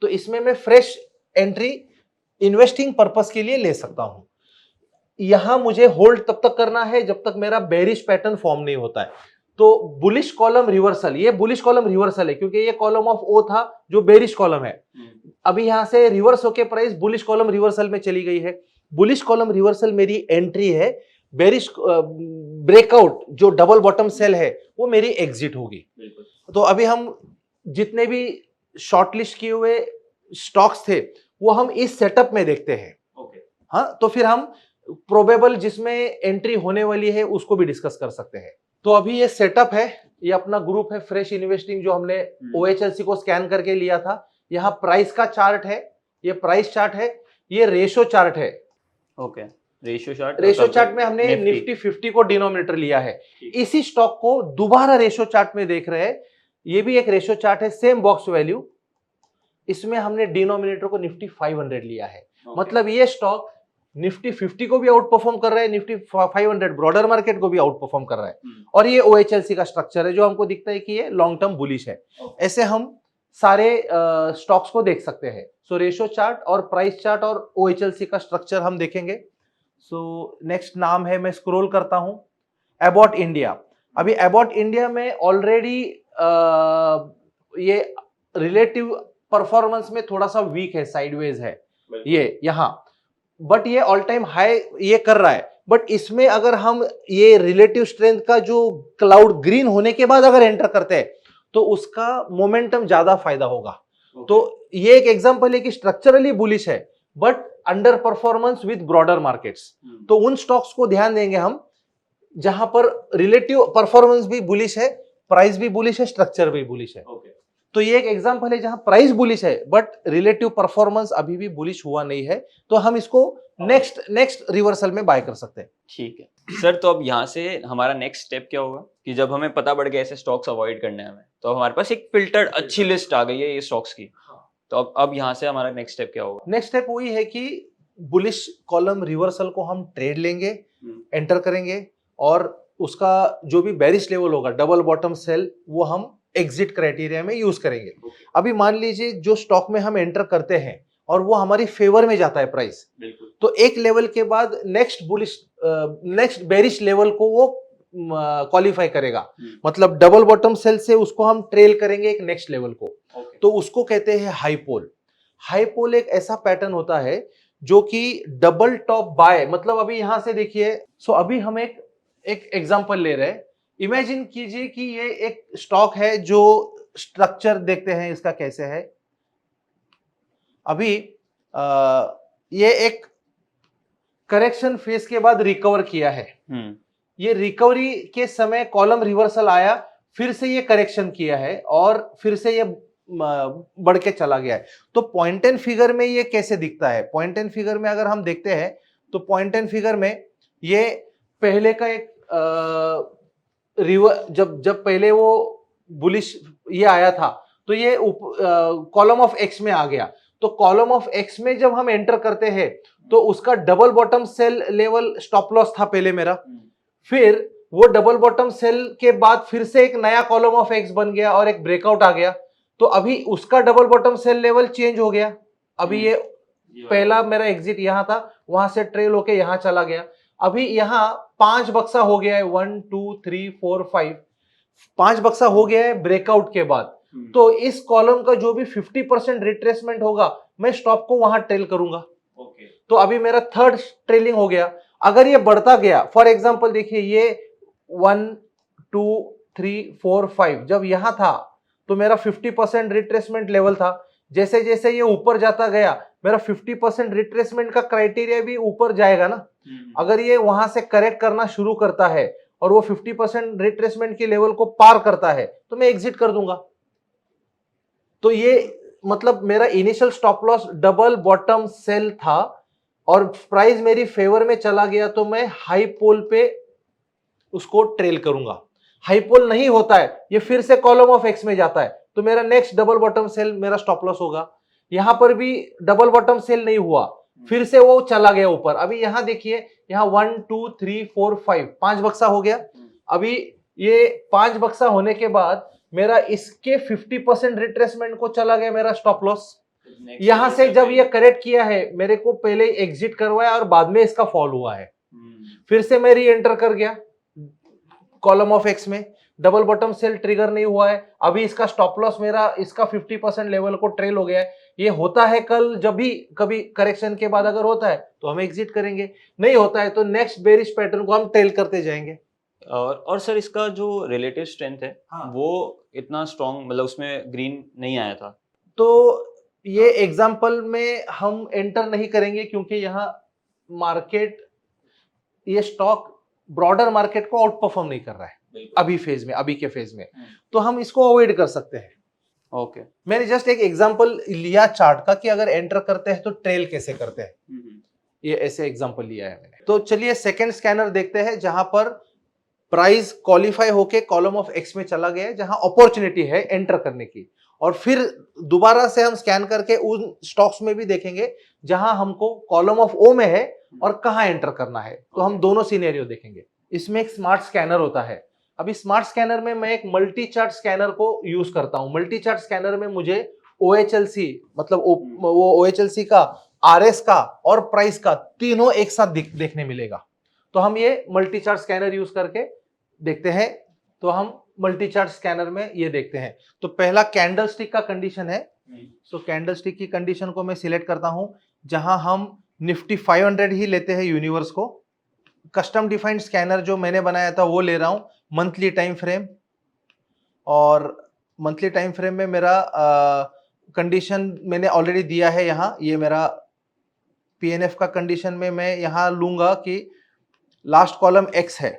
तो इसमें मैं फ्रेश एंट्री इन्वेस्टिंग पर्पस के लिए ले सकता हूं। यहां मुझे होल्ड तब तक करना है जब तक मेरा बेरिश पैटर्न फॉर्म नहीं होता है। तो बुलिश कॉलम रिवर्सल, ये बुलिश कॉलम रिवर्सल है क्योंकि ये कॉलम ऑफ ओ था जो बेरिश कॉलम है। अभी यहां से रिवर्स होके प्राइस बुलिश कॉलम रिवर्सल में चली गई है। बुलिश कॉलम रिवर्सल मेरी एंट्री है, बेरिश ब्रेकआउट जो डबल बॉटम सेल है वो मेरी एग्जिट होगी। तो अभी हम जितने भी शॉर्टलिस्ट किए हुए स्टॉक्स थे वो हम इस सेटअप में देखते हैं। हाँ, तो फिर हम प्रोबेबल जिसमें एंट्री होने वाली है उसको भी डिस्कस कर सकते हैं। तो अभी ये सेटअप है, ये अपना ग्रुप है फ्रेश इन्वेस्टिंग जो हमने OHLC को स्कैन करके लिया था। यहाँ प्राइस का चार्ट है, ये प्राइस चार्ट है, ये रेशो चार्ट है। ओके, रेशो चार्ट में हमने निफ्टी 50 को डिनोमिनेटर लिया है। इसी स्टॉक को दोबारा रेशो चार्ट में देख रहे हैं, ये भी एक रेशो चार्ट है, सेम बॉक्स वैल्यू, इसमें हमने डिनोमिनेटर को निफ्टी 500 लिया है। मतलब ये स्टॉक निफ्टी 50 को भी आउट परफॉर्म कर रहा है, निफ्टी 500 ब्रॉडर मार्केट को भी आउट परफॉर्म कर रहा है। और ये OHLC का स्ट्रक्चर है जो हमको दिखता है कि ये लॉन्ग टर्म बुलिश है। ऐसे हम सारे स्टॉक्स को देख सकते हैं। सो रेशो चार्ट और प्राइस चार्ट और OHLC का स्ट्रक्चर हम देखेंगे। सो नेक्स्ट नाम है, मैं स्क्रॉल करता हूं, अबाउट इंडिया। अभी अबाउट इंडिया में ऑलरेडी ये रिलेटिव परफॉर्मेंस में थोड़ा सा वीक है, साइडवेज है ये यहाँ, बट ये ऑल टाइम हाई ये कर रहा है। बट इसमें अगर हम ये रिलेटिव स्ट्रेंथ का जो क्लाउड ग्रीन होने के बाद अगर एंटर करते हैं तो उसका मोमेंटम ज्यादा फायदा होगा। तो ये एक एग्जांपल है कि स्ट्रक्चरली बुलिश है but under performance with broader markets. तो उन स्टॉक्स को ध्यान देंगे हम जहां पर रिलेटिव परफॉर्मेंस भी बुलिश है, प्राइस भी बुलिश है, स्ट्रक्चर भी बुलिश है। तो ये एक एग्जांपल है जहां प्राइस बुलिश है बट रिलेटिव परफॉर्मेंस अभी भी बुलिश हुआ नहीं है, तो हम इसको नेक्स्ट रिवर्सल में बाय कर सकते हैं। ठीक है सर, तो अब यहाँ से हमारा नेक्स्ट स्टेप क्या होगा कि जब हमें पता पड़ गया ऐसे स्टॉक्स अवॉइड करने हैं हमें, तो हमारे पास एक फिल्टर्ड अच्छी लिस्ट आ गई है ये स्टॉक्स की, तो अब यहाँ से हमारा नेक्स्ट स्टेप क्या होगा? नेक्स्ट स्टेप वही है कि बुलिश कॉलम रिवर्सल को हम ट्रेड लेंगे, एंटर करेंगे और उसका जो भी बेरिश लेवल होगा डबल बॉटम सेल वो हम एग्जिट क्राइटेरिया में यूज करेंगे। अभी मान लीजिए जो स्टॉक में हम एंटर करते हैं और वो हमारी फेवर में जाता है प्राइस, तो एक लेवल के बाद नेक्स्ट बेरिश लेवल को वो क्वालिफाई करेगा। मतलब डबल बॉटम सेल से उसको हम ट्रेल करेंगे एक नेक्स्ट लेवल को, तो उसको कहते हैं हाई पोल। हाई पोल एक ऐसा पैटर्न होता है जो कि डबल टॉप बाय, मतलब अभी यहां से देखिए, सो अभी हम एक एग्जांपल ले रहे हैं। इमेजिन कीजिए कि ये एक स्टॉक है जो स्ट्रक्चर देखते हैं इसका कैसे है। अभी ये एक करेक्शन फेज के बाद रिकवर किया है। ये रिकवरी के समय कॉलम रिवर्सल आया, फिर से ये करेक्शन किया है और फिर से ये बढ़ के चला गया है। तो पॉइंट एंड फिगर में ये कैसे दिखता है? पॉइंट एंड फिगर में अगर हम देखते हैं तो पॉइंट एंड फिगर में ये पहले का एक जब पहले वो बुलिश ये आया था तो ये कॉलम ऑफ एक्स में आ गया। तो कॉलम ऑफ एक्स में जब हम एंटर करते हैं तो उसका double bottom sell level stop loss था पहले मेरा, फिर वो डबल बॉटम सेल के बाद फिर से एक नया कॉलम ऑफ एक्स बन गया और एक ब्रेकआउट आ गया, तो अभी उसका double bottom sell level change हो गया। अभी ये पहला मेरा एग्जिट यहां था, वहां से ट्रेल होके यहां चला गया। अभी यहां 5 बक्सा हो गया है, 1 2 3 4 5, 5 बक्सा हो गया है ब्रेकआउट के बाद। तो इस कॉलम का जो भी 50% रिट्रेसमेंट होगा मैं स्टॉप को वहां ट्रेल करूंगा। तो अभी मेरा थर्ड ट्रेलिंग हो गया। अगर ये बढ़ता गया, फॉर एग्जांपल देखिए ये 1 2 3 4 5 जब यहां था तो मेरा 50% रिट्रेसमेंट लेवल था। जैसे जैसे ये ऊपर जाता गया मेरा 50% रिट्रेसमेंट का क्राइटेरिया भी ऊपर जाएगा ना। अगर ये वहां से करेक्ट करना शुरू करता है और वो 50% रिट्रेसमेंट के लेवल को पार करता है तो मैं एग्जिट कर दूंगा। तो ये मतलब मेरा initial stop loss double bottom sell था और प्राइस मेरी फेवर में चला गया तो मैं हाई पोल पे उसको ट्रेल करूंगा। हाई पोल नहीं होता है, ये फिर से कॉलम ऑफ एक्स में जाता है, तो मेरा नेक्स्ट डबल बॉटम सेल मेरा स्टॉप लॉस होगा। यहां पर भी डबल बॉटम सेल नहीं हुआ, फिर से वो चला गया ऊपर। अभी यहां देखिए, यहां 1 2 3 4 5 5 बक्सा हो गया। अभी ये 5 बक्सा होने के बाद मेरा इसके 50% रिट्रेसमेंट को चला गया मेरा स्टॉप लॉस। यहां से जब ये करेक्ट किया है, मेरे को पहले एग्जिट करवाया और बाद में इसका फॉल हुआ है, फिर से मैं री एंटर कर गया कॉलम ऑफ एक्स में, डबल बॉटम सेल ट्रिगर नहीं हुआ है। अभी इसका स्टॉप लॉस मेरा इसका 50% लेवल को ट्रेल हो गया है। ये होता है कल, जब भी कभी करेक्शन के बाद अगर होता है तो हम एग्जिट करेंगे, नहीं होता है तो नेक्स्ट बेरिश पैटर्न को हम ट्रेल करते जाएंगे। और सर इसका जो रिलेटिव स्ट्रेंथ है, हाँ। वो इतना स्ट्रॉन्ग, मतलब उसमें ग्रीन नहीं आया था। तो ये एग्जाम्पल में हम एंटर नहीं करेंगे क्योंकि यहाँ मार्केट, ये स्टॉक ब्रॉडर मार्केट को आउट परफॉर्म नहीं कर रहा है अभी फेज में, अभी के फेज में, तो हम इसको अवॉइड कर सकते हैं। ओके, मैंने जस्ट एक एग्जांपल लिया चार्ट का कि अगर एंटर करते हैं तो ट्रेल कैसे करते हैं, ये ऐसे एग्जांपल लिया है मैंने। तो चलिए सेकंड स्कैनर देखते हैं जहां पर प्राइस क्वालिफाई होके कॉलम ऑफ एक्स में चला गया है, जहां अपॉर्चुनिटी है एंटर करने की। और फिर दोबारा से हम स्कैन करके उन स्टॉक्स में भी देखेंगे जहां हमको कॉलम ऑफ ओ में है और कहां एंटर करना है, तो हम दोनों सिनेरियो देखेंगे। इसमें एक स्मार्ट स्कैनर होता है। अभी स्मार्ट स्कैनर में मैं एक मल्टी चार्ट स्कैनर को यूज करता हूं। मल्टी चार्ट स्कैनर में मुझे OHLC, मतलब वो OHLC का, RS का और प्राइस का तीनों एक साथ देखने मिलेगा। तो हम ये मल्टी चार्ट स्कैनर यूज करके देखते हैं। तो हम मल्टी चार्ट स्कैनर में ये देखते हैं। तो पहला कैंडलस्टिक का कंडीशन है। सो कैंडलस्टिक की कंडीशन को मैं सिलेक्ट करता हूं जहां हम निफ्टी 500 ही लेते हैं यूनिवर्स को। कस्टम डिफाइंड स्कैनर जो मैंने बनाया था वो ले रहा हूं, मंथली टाइम फ्रेम। और मंथली टाइम फ्रेम में मेरा कंडीशन मैंने ऑलरेडी दिया है यहाँ, ये मेरा PNF का कंडीशन में मैं यहाँ लूंगा कि लास्ट कॉलम X है,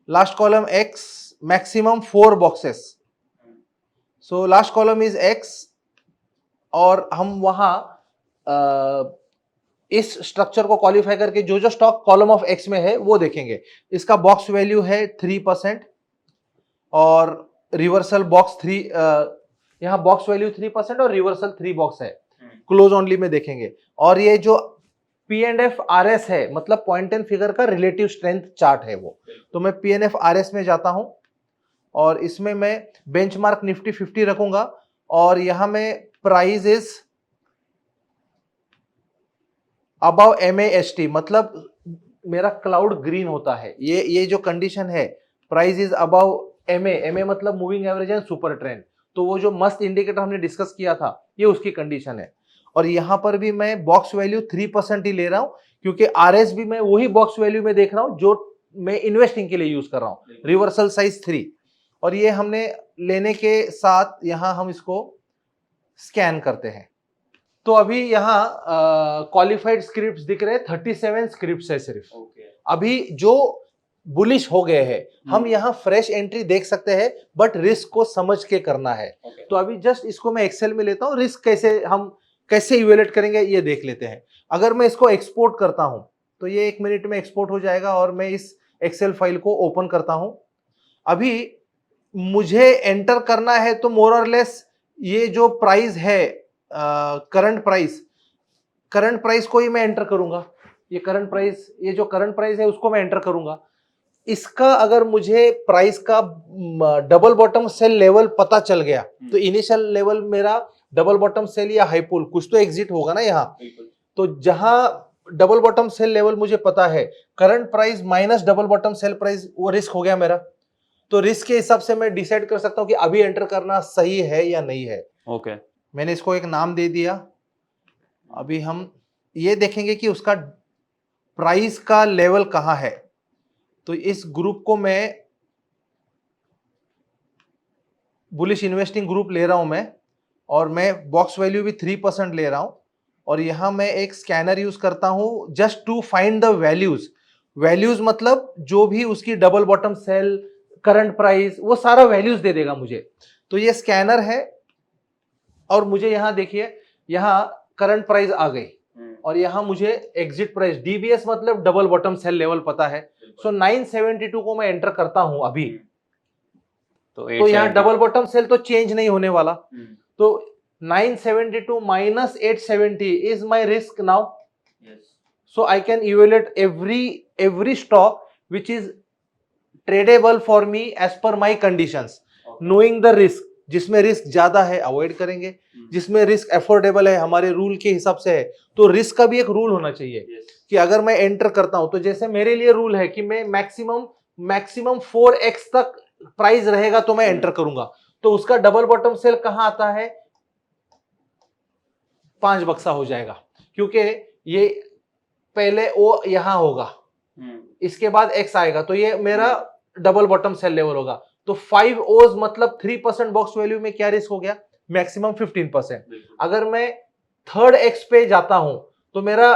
last column X maximum 4 boxes, so last column is X। और हम वहां इस स्ट्रक्चर को क्वालिफाई करके जो जो स्टॉक कॉलम ऑफ X में है वो देखेंगे। इसका बॉक्स वैल्यू है 3% और रिवर्सल बॉक्स 3, यहाँ बॉक्स वैल्यू 3% और रिवर्सल 3 बॉक्स है, क्लोज ओनली में देखेंगे। और ये जो PNF RS है, मतलब पॉइंट एंड फिगर का रिलेटिव स्ट्रेंथ चार्ट है वो। तो मैं PNF RS में जाता हूं और इसमें मैं बेंचमार्क निफ्टी 50 रखूंगा और यहां मैं प्राइस इज अबव MAST, मतलब मेरा क्लाउड ग्रीन होता है। ये जो कंडीशन है, प्राइस इज अबव MA मतलब moving average and super trend. तो वो जो मस्त इंडिकेटर हमने डिस्कस किया था, ये उसकी कंडीशन है। और यहां पर भी मैं बॉक्स वैल्यू 3% ही ले रहा हूं क्योंकि RS भी मैं वही बॉक्स वैल्यू में देख रहा हूं जो मैं इन्वेस्टिंग के लिए यूज कर रहा हूं, रिवर्सल साइज 3। और ये हमने लेने के साथ यहां हम इसको स्कैन करते हैं। तो अभी यहाँ क्वालिफाइड स्क्रिप्ट्स दिख रहे हैं, 37 स्क्रिप्ट्स है सिर्फ। अभी जो बुलिश हो गए हैं, हम यहाँ फ्रेश एंट्री देख सकते हैं, बट रिस्क को समझ के करना है। तो अभी जस्ट इसको मैं एक्सेल में लेता हूँ, रिस्क कैसे इवेल्युएट करेंगे ये देख लेते हैं। अगर मैं इसको एक्सपोर्ट करता हूं तो ये 1 मिनट में एक्सपोर्ट हो जाएगा और मैं इस एक्सेल फाइल को ओपन करता हूं। अभी मुझे एंटर करना है तो मोर और लेस ये जो प्राइस है, करंट प्राइस को ही मैं एंटर करूंगा। ये करंट प्राइस, ये जो करंट प्राइस है उसको मैं एंटर करूंगा। इसका अगर मुझे प्राइस का डबल बॉटम सेल लेवल पता चल गया तो इनिशियल लेवल मेरा डबल बॉटम सेल या हाई पुल कुछ तो एग्जिट होगा ना यहाँ। तो जहां डबल बॉटम सेल लेवल मुझे पता है, current price minus double bottom sale price, वो रिस्क हो गया मेरा। तो रिस्क के हिसाब से मैं डिसाइड कर सकता हूं कि अभी एंटर करना सही है या नहीं है। ओके, मैंने इसको एक नाम दे दिया। अभी हम ये देखेंगे कि उसका प्राइस का लेवल कहां है। तो इस ग्रुप को मैं बुलिश इन्वेस्टिंग ग्रुप ले रहा हूं मैं, और मैं बॉक्स वैल्यू भी 3% ले रहा हूं। और यहां मैं एक स्कैनर यूज करता हूं just to find the values मतलब जो भी उसकी double bottom sell, current price, वो सारा वैल्यूज दे देगा मुझे। तो ये स्कैनर है और मुझे यहां देखिए, यहां करंट प्राइस आ गई और यहाँ मुझे एग्जिट प्राइस डीबीएस मतलब डबल बॉटम सेल लेवल पता है। सो 972 को मैं एंटर करता हूं अभी, तो यहाँ डबल बॉटम सेल तो चेंज नहीं होने वाला। तो 972 minus 870 is my risk now. So I can evaluate every stock which is tradable for me as per my conditions, knowing the risk. जिसमें रिस्क ज्यादा है अवॉइड करेंगे, जिसमें रिस्क अफोर्डेबल है हमारे रूल के हिसाब से है। तो रिस्क का भी एक रूल होना चाहिए कि अगर मैं एंटर करता हूं तो जैसे मेरे लिए रूल है कि मैं मैक्सिमम 4x तक प्राइस रहेगा तो मैं एंटर करूंगा। तो उसका डबल बॉटम सेल कहां आता है, 5 बक्सा हो जाएगा, क्योंकि ये पहले ओ यहां होगा, इसके बाद x आएगा, तो ये मेरा डबल बॉटम सेल लेवल होगा। तो 5 ओज मतलब 3% बॉक्स वैल्यू में क्या रिस्क हो गया, मैक्सिमम 15%। अगर मैं थर्ड एक्स पे जाता हूं तो मेरा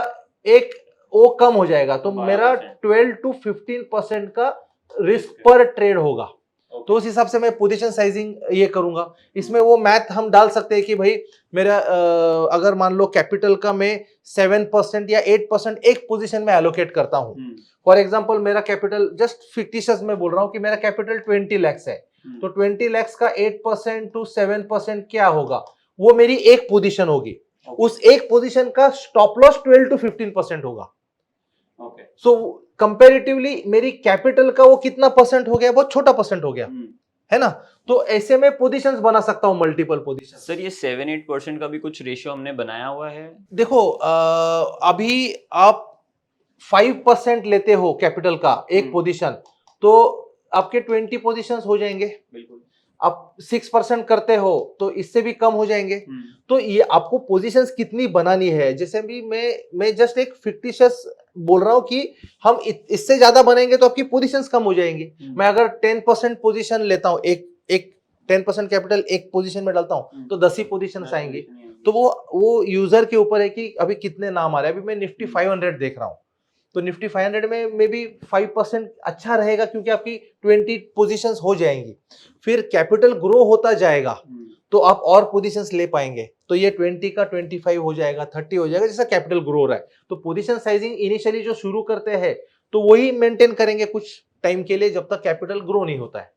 एक ओ कम हो जाएगा, तो मेरा 12 to 15% का रिस्क पर ट्रेड होगा। तो उस हिसाब से मैं पोजीशन साइजिंग ये करूंगा। इसमें वो मैथ हम डाल सकते हैं कि भाई मेरा अगर मान लो कैपिटल का मैं 7% या 8% एक पोजीशन में एलोकेट करता हूं। फॉर एग्जांपल मेरा कैपिटल, जस्ट फिक्टिशियस में बोल रहा हूं कि मेरा कैपिटल 20 lakhs है, तो 20 lakhs का 8% to 7% क्या होगा, वो मेरी एक पोजीशन होगी। उस एक पोजीशन का स्टॉप लॉस 12 to 15% होगा। सो कंपैरेटिवली मेरी कैपिटल का वो कितना परसेंट हो गया, बहुत छोटा परसेंट हो गया, है ना। तो ऐसे में पोजीशंस बना सकता हूं, मल्टीपल पोजीशन। सर ये 7-8% का भी कुछ रेशियो हमने बनाया हुआ है? देखो अभी आप 5% लेते हो कैपिटल का एक पोजीशन, तो आपके 20 पोजीशंस हो जाएंगे। बिल्कुल। आप 6% करते हो तो इससे भी कम हो जाएंगे। तो ये आपको पोजीशंस कितनी बनानी है, जैसे भी मैं जस्ट एक फिक्टिशियस बोल रहा हूं कि हम इससे ज्यादा बनेंगे तो आपकी पोजीशंस कम हो जाएंगी। मैं अगर 10% पोजीशन लेता हूं, एक 10% कैपिटल एक पोजीशन में डालता हूं तो 10 ही पोजीशंस आएंगी। तो वो यूजर के ऊपर है कि अभी कितने नाम आ रहे हैं। अभी मैं निफ्टी 500 देख रहा हूं, तो निफ्टी 500 में मे बी 5% अच्छा रहेगा, क्योंकि आपकी 20 पोजीशंस हो जाएंगी। फिर कैपिटल ग्रो होता जाएगा तो आप और पोजीशंस ले पाएंगे, तो ये 20 का 25 हो जाएगा, 30 हो जाएगा, जैसा कैपिटल ग्रो हो रहा है। तो पोजीशन साइजिंग इनिशियली जो शुरू करते हैं तो वही मेंटेन करेंगे कुछ टाइम के लिए, जब तक कैपिटल ग्रो नहीं होता है।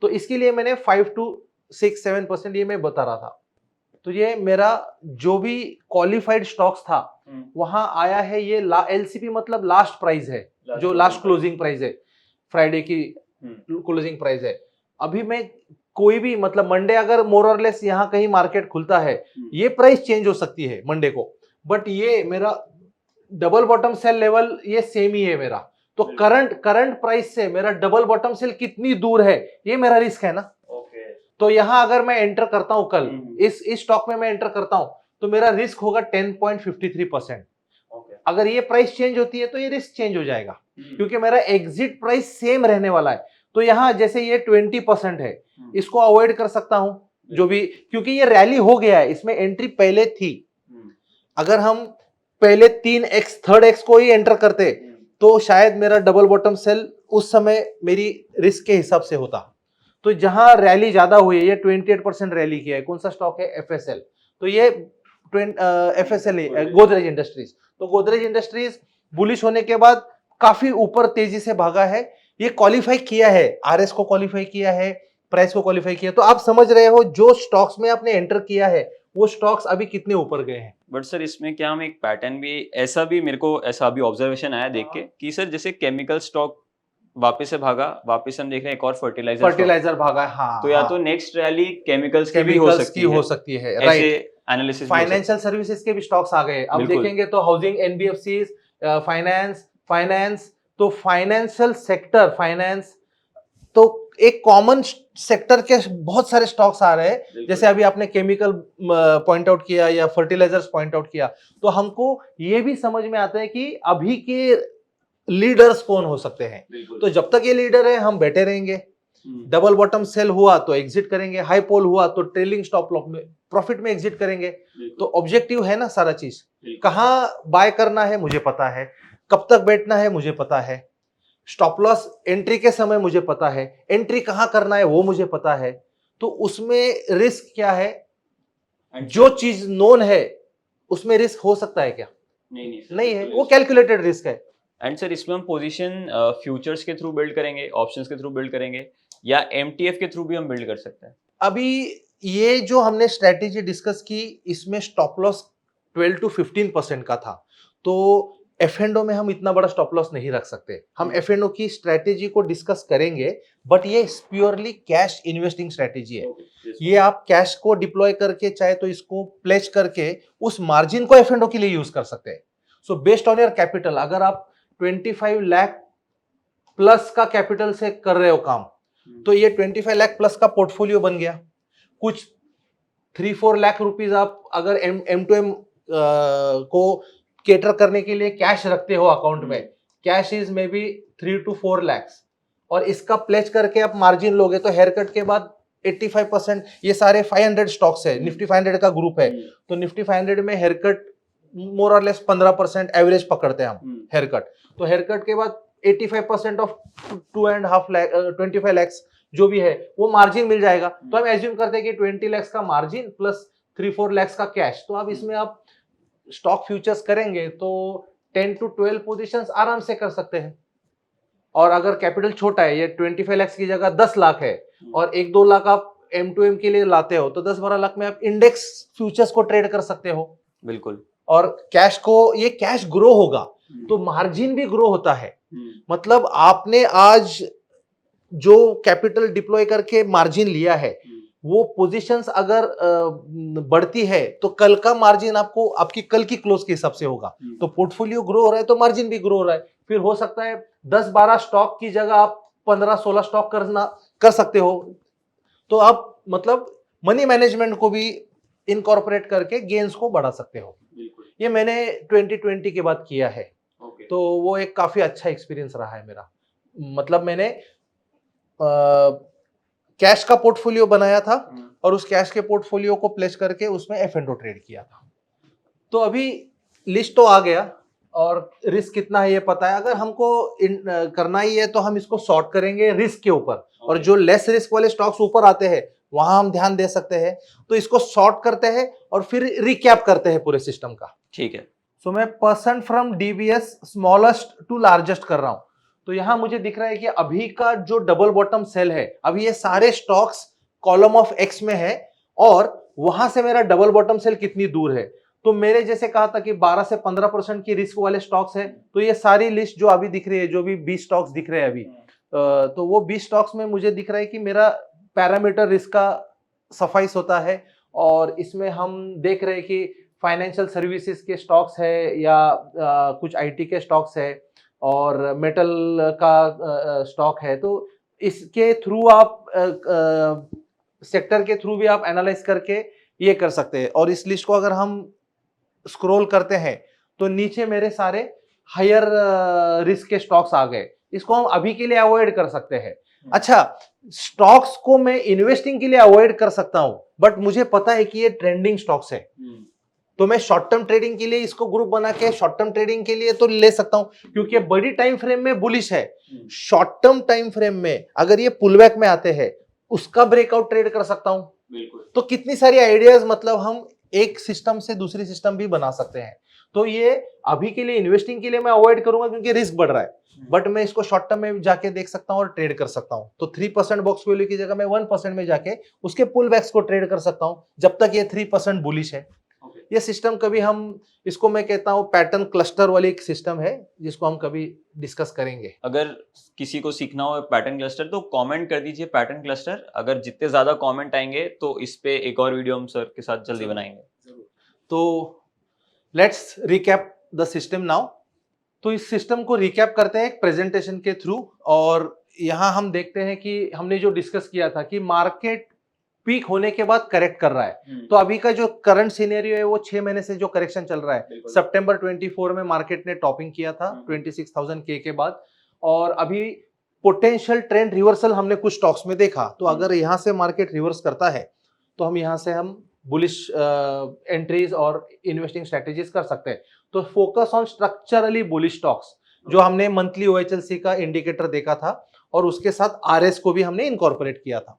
तो इसके लिए मैंने 5 to 6-7% ये मैं बता रहा था। तो ये मेरा जो भी क्वालिफाइड स्टॉक्स था वहां आया है। ये एलसीपी मतलब लास्ट प्राइस है, जो लास्ट क्लोजिंग प्राइस है, फ्राइडे की क्लोजिंग प्राइस है। अभी मैं कोई भी मतलब मंडे अगर मोर और लेस यहाँ कहीं मार्केट खुलता है, ये प्राइस चेंज हो सकती है मंडे को, बट ये मेरा डबल बॉटम सेल लेवल ये सेम ही है मेरा। तो करंट प्राइस से मेरा डबल बॉटम सेल कितनी दूर है, ये मेरा रिस्क है ना। तो यहां अगर मैं एंटर करता हूं कल, इस स्टॉक में मैं एंटर करता हूं तो मेरा रिस्क होगा 10.53%। अगर ये प्राइस चेंज होती है तो ये रिस्क चेंज हो जाएगा, क्योंकि मेरा एग्जिट प्राइस सेम रहने वाला है। तो यहां जैसे ये 20% है, इसको अवॉइड कर सकता हूं जो भी, क्योंकि ये रैली हो गया है, इसमें एंट्री पहले थी। अगर हम पहले 3x थर्ड एक्स को ही एंटर करते तो शायद मेरा डबल बॉटम सेल उस समय मेरी रिस्क के हिसाब से होता। तो जहां रैली ज्यादा हुई है, ये 28% रैली किया है, कौन सा स्टॉक है, एफएसएल। तो ये एफएसएल है, गोदरेज इंडस्ट्रीज। तो गोदरेज इंडस्ट्रीज बुलिश होने के बाद काफी ऊपर तेजी से भागा है। ये क्वालिफाई किया है, आरएस को क्वालिफाई किया है, प्राइस को क्वालिफाई किया। तो आप समझ रहे हो जो स्टॉक्स में आपने एंटर किया है वो स्टॉक्स अभी कितने ऊपर गए हैं। बट सर इसमें क्या हम एक पैटर्न भी ऐसा भी मेरे को ऐसा अभी ऑब्जर्वेशन आया देख के कि सर जैसे केमिकल स्टॉक वापस से भागा, वापस हम देख रहे हैं एक और फर्टिलाइजर भागा है। हाँ, तो या तो नेक्स्ट रैली केमिकल्स की भी हो सकती है, राइट। एनालिसिस फाइनेंशियल सर्विसेज के भी स्टॉक्स आ गए। अब देखेंगे तो हाउसिंग, एनबीएफसीज, फाइनेंस, तो फाइनेंशियल सेक्टर, फाइनेंस तो एक कॉमन सेक्टर के बहुत सारे स्टॉक्स आ रहे हैं। जैसे अभी आपने केमिकल पॉइंट आउट किया या फर्टिलाइजर्स पॉइंट आउट किया, तो हमको ये भी समझ में आता है कि अभी के लीडर्स कौन हो सकते हैं। तो जब तक ये लीडर है हम बैठे रहेंगे। डबल बॉटम सेल हुआ तो एग्जिट करेंगे, हाई पोल हुआ तो ट्रेलिंग स्टॉप लॉस में प्रॉफिट में एग्जिट करेंगे। तो ऑब्जेक्टिव है ना सारा चीज, कहां बाय करना है मुझे पता है, कब तक बैठना है मुझे पता है, स्टॉप लॉस एंट्री के समय मुझे पता है, एंट्री कहां करना है वो मुझे पता है। तो उसमें रिस्क क्या है, जो चीज नोन है उसमें रिस्क हो सकता है क्या, नहीं है, वो कैलकुलेटेड रिस्क है। एंड सर इसमें हम पोजीशन फ्यूचर्स के थ्रू बिल्ड करेंगे, ऑप्शंस के थ्रू बिल्ड करेंगे, या एमटीएफ के थ्रू भी हम बिल्ड कर सकते हैं? अभी ये जो हमने स्ट्रेटेजी डिस्कस की, इसमें स्टॉप लॉस 12 to 15% का था, तो F&O में हम इतना बड़ा स्टॉप लॉस नहीं रख सकते। हम F&O की स्ट्रेटेजी को डिस्कस करेंगे, बट ये प्योरली कैश इन्वेस्टिंग स्ट्रेटेजी है। ये आप कैश को डिप्लॉय करके चाहे तो इसको प्लेज करके उस मार्जिन को F&O के लिए यूज कर सकते हैं। So based on your capital, अगर आप 25 लाख प्लस का कैपिटल से कर रहे हो काम, तो ये 25 लाख प्लस का पोर्टफोलियो बन गया। कुछ 3-4 लाख रुपीज आप अगर M2M को केटर करने के लिए कैश रखते हो अकाउंट में, cash is may be 3 to 4 lakhs, और इसका प्लेज करके आप मार्जिन लोगे तो हेयर कट के बाद 85%, ये सारे 500 स्टॉक्स है, निफ्टी 500 का ग्रुप है, तो निफ्टी 500 में हेयर कट मोर और लेस 15% एवरेज पकड़ते हैं हम हेयर कट। तो हेयर कट के बाद 85% ऑफ 2.5 लाख 25 lakhs जो भी है वो मार्जिन मिल जाएगा। तो हम एज्यूम करते हैं कि 20 lakhs का मार्जिन प्लस 3-4 lakhs का कैश, तो अब इसमें आप स्टॉक फ्यूचर्स करेंगे तो 10 to 12 पोजीशंस आराम से कर सकते हैं। और अगर कैपिटल छोटा है, ये 25 lakhs की जगह 10 लाख है, और 1-2 लाख आप M2M के लिए लाते हो, तो 10-12 लाख में आप इंडेक्स फ्यूचर्स को ट्रेड कर सकते हो। बिल्कुल। और कैश को, ये कैश ग्रो होगा तो मार्जिन भी ग्रो होता है। मतलब आपने आज जो कैपिटल डिप्लॉय करके मार्जिन लिया है, वो पोजीशंस अगर बढ़ती है तो कल का मार्जिन आपको आपकी कल की क्लोज के हिसाब से होगा। तो पोर्टफोलियो ग्रो हो रहा है तो मार्जिन भी ग्रो हो रहा है। फिर हो सकता है 10-12 स्टॉक की जगह आप 15-16 स्टॉक कर सकते हो। तो आप मतलब मनी मैनेजमेंट को भी इनकॉर्पोरेट करके गेन्स को बढ़ा सकते हो। ये मैंने 2020 के बाद किया है। तो वो एक काफी अच्छा एक्सपीरियंस रहा है मेरा। मतलब मैंने कैश का पोर्टफोलियो बनाया था और उस कैश के पोर्टफोलियो को प्लेस करके उसमें F&O ट्रेड किया था। तो अभी लिस्ट तो आ गया और रिस्क कितना है ये पता है। अगर हमको करना ही है तो हम इसको सॉर्ट करेंगे रिस्क के ऊपर, और जो लेस रिस्क वाले स्टॉक्स ऊपर आते हैं वहां हम ध्यान दे सकते हैं। तो इसको सॉर्ट करते हैं और फिर रिकैप करते हैं पूरे सिस्टम का। ठीक है। सो मैं percent from DBS smallest to largest कर रहा हूं। तो यहां मुझे दिख रहा है कि अभी का जो डबल बॉटम सेल है, अभी ये सारे स्टॉक्स कॉलम ऑफ X में है, और वहां से मेरा डबल बॉटम सेल कितनी दूर है। तो मेरे जैसे कहा था कि 12 से 15% की रिस्क वाले स्टॉक्स है, तो ये सारी लिस्ट जो अभी दिख रही है, जो भी 20 स्टॉक्स दिख रहे हैं अभी, तो वो 20 स्टॉक्स में मुझे दिख रहा है कि मेरा पैरामीटर रिस्क का सफाइस होता है। और इसमें हम देख रहे हैं कि फाइनेंशियल सर्विसेज के स्टॉक्स है, या कुछ IT के स्टॉक्स है, और मेटल का स्टॉक है। तो इसके थ्रू आप सेक्टर के थ्रू भी आप एनालाइज करके ये कर सकते हैं। और इस लिस्ट को अगर हम स्क्रॉल करते हैं तो नीचे मेरे सारे हायर रिस्क के स्टॉक्स आ गए। इसको हम अभी के लिए अवॉइड कर सकते हैं। अच्छा, स्टॉक्स को मैं इन्वेस्टिंग के लिए अवॉइड कर सकता हूं, बट मुझे पता है कि ये ट्रेंडिंग स्टॉक्स है, तो मैं शॉर्ट टर्म ट्रेडिंग के लिए इसको ग्रुप बना के शॉर्ट टर्म ट्रेडिंग के लिए तो ले सकता हूं, क्योंकि बड़ी टाइम फ्रेम में बुलिश है। शॉर्ट टर्म टाइम फ्रेम में अगर ये पुलबैक में आते हैं, उसका ब्रेकआउट ट्रेड कर सकता हूं। तो कितनी सारी आइडियाज, मतलब हम एक सिस्टम से दूसरी सिस्टम भी बना सकते हैं। तो ये अभी के लिए इन्वेस्टिंग के लिए मैं अवॉइड करूंगा क्योंकि रिस्क बढ़ रहा है, बट मैं इसको शॉर्ट टर्म में जाके देख सकता हूं और ट्रेड कर सकता हूं। तो 3% बॉक्स वैल्यू की जगह मैं 1% में जाके उसके पुल बैक्स को ट्रेड कर सकता हूं जब तक ये 3% बुलिश है। ये सिस्टम कभी हम इसको, मैं कहता हूं पैटर्न क्लस्टर वाली एक सिस्टम है जिसको हम कभी डिस्कस करेंगे। अगर किसी को सीखना हो पैटर्न क्लस्टर तो कमेंट कर दीजिए पैटर्न क्लस्टर। अगर जितने ज्यादा कमेंट आएंगे तो इस पे एक और वीडियो हम सर के साथ जल्दी बनाएंगे। तो let's recap the system now. तो इस सिस्टम को रिकैप करते हैं एक प्रेजेंटेशन के थ्रू, और यहां हम देखते हैं कि हमने जो डिस्कस किया था कि मार्केट पीक होने के बाद करेक्ट कर रहा है। तो अभी का जो करंट सिनेरियो है वो 6 महीने से जो करेक्शन चल रहा है, सितंबर 24 में मार्केट ने टॉपिंग किया था 26,000 के बाद, और अभी पोटेंशियल ट्रेंड रिवर्सल हमने कुछ स्टॉक्स में देखा। तो अगर यहां से मार्केट रिवर्स करता है तो हम यहां से हम बुलिश एंट्रीज और इन्वेस्टिंग स्ट्रेटेजीज कर सकते हैं। तो focus on structurally bullish stocks, जो हमने मंथली OHLC का इंडिकेटर देखा था और उसके साथ RS को भी हमने इनकॉर्पोरेट किया था।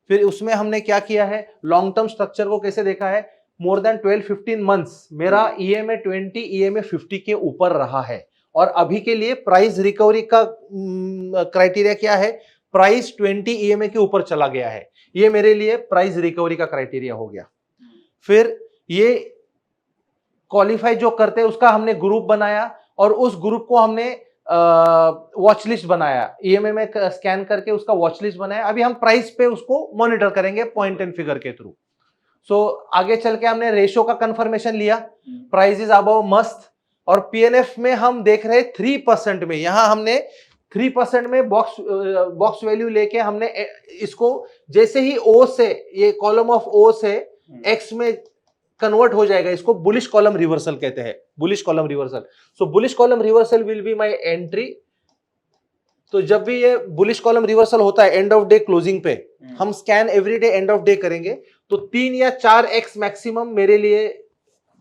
फिर उसमें हमने क्या किया है, लॉन्ग टर्म स्ट्रक्चर को कैसे देखा है, मोर देन 12-15 मंथ्स मेरा EMA 20 EMA 50 के ऊपर रहा है, और अभी के लिए प्राइस रिकवरी का क्राइटेरिया क्या है, प्राइस 20 EMA के ऊपर चला गया है, ये मेरे लिए प्राइस रिकवरी का क्राइटेरिया हो गया। फिर ये क्वालिफाई जो करते हैं उसका हमने ग्रुप बनाया, और उस ग्रुप को हमने वॉच लिस्ट बनाया, EMA में स्कैन करके उसका वॉच लिस्ट बनाया। अभी हम प्राइस पे उसको मॉनिटर करेंगे पॉइंट एंड फिगर के थ्रू। सो आगे चल के हमने रेशियो का कंफर्मेशन लिया, प्राइस इज अबव मस्त, और PNF में हम देख रहे 3% में, यहां हमने 3% में बॉक्स वैल्यू लेके हमने इसको जैसे ही O से, ये कॉलम ऑफ O से X में कन्वर्ट हो जाएगा, इसको बुलिश कॉलम रिवर्सल कहते हैं, bullish column reversal. So bullish column reversal will be my entry. तो जब भी ये बुलिश कॉलम रिवर्सल होता है एंड ऑफ डे क्लोजिंग पे, हम scan every day end of day करेंगे, तो 3 या 4x मैक्सिमम मेरे लिए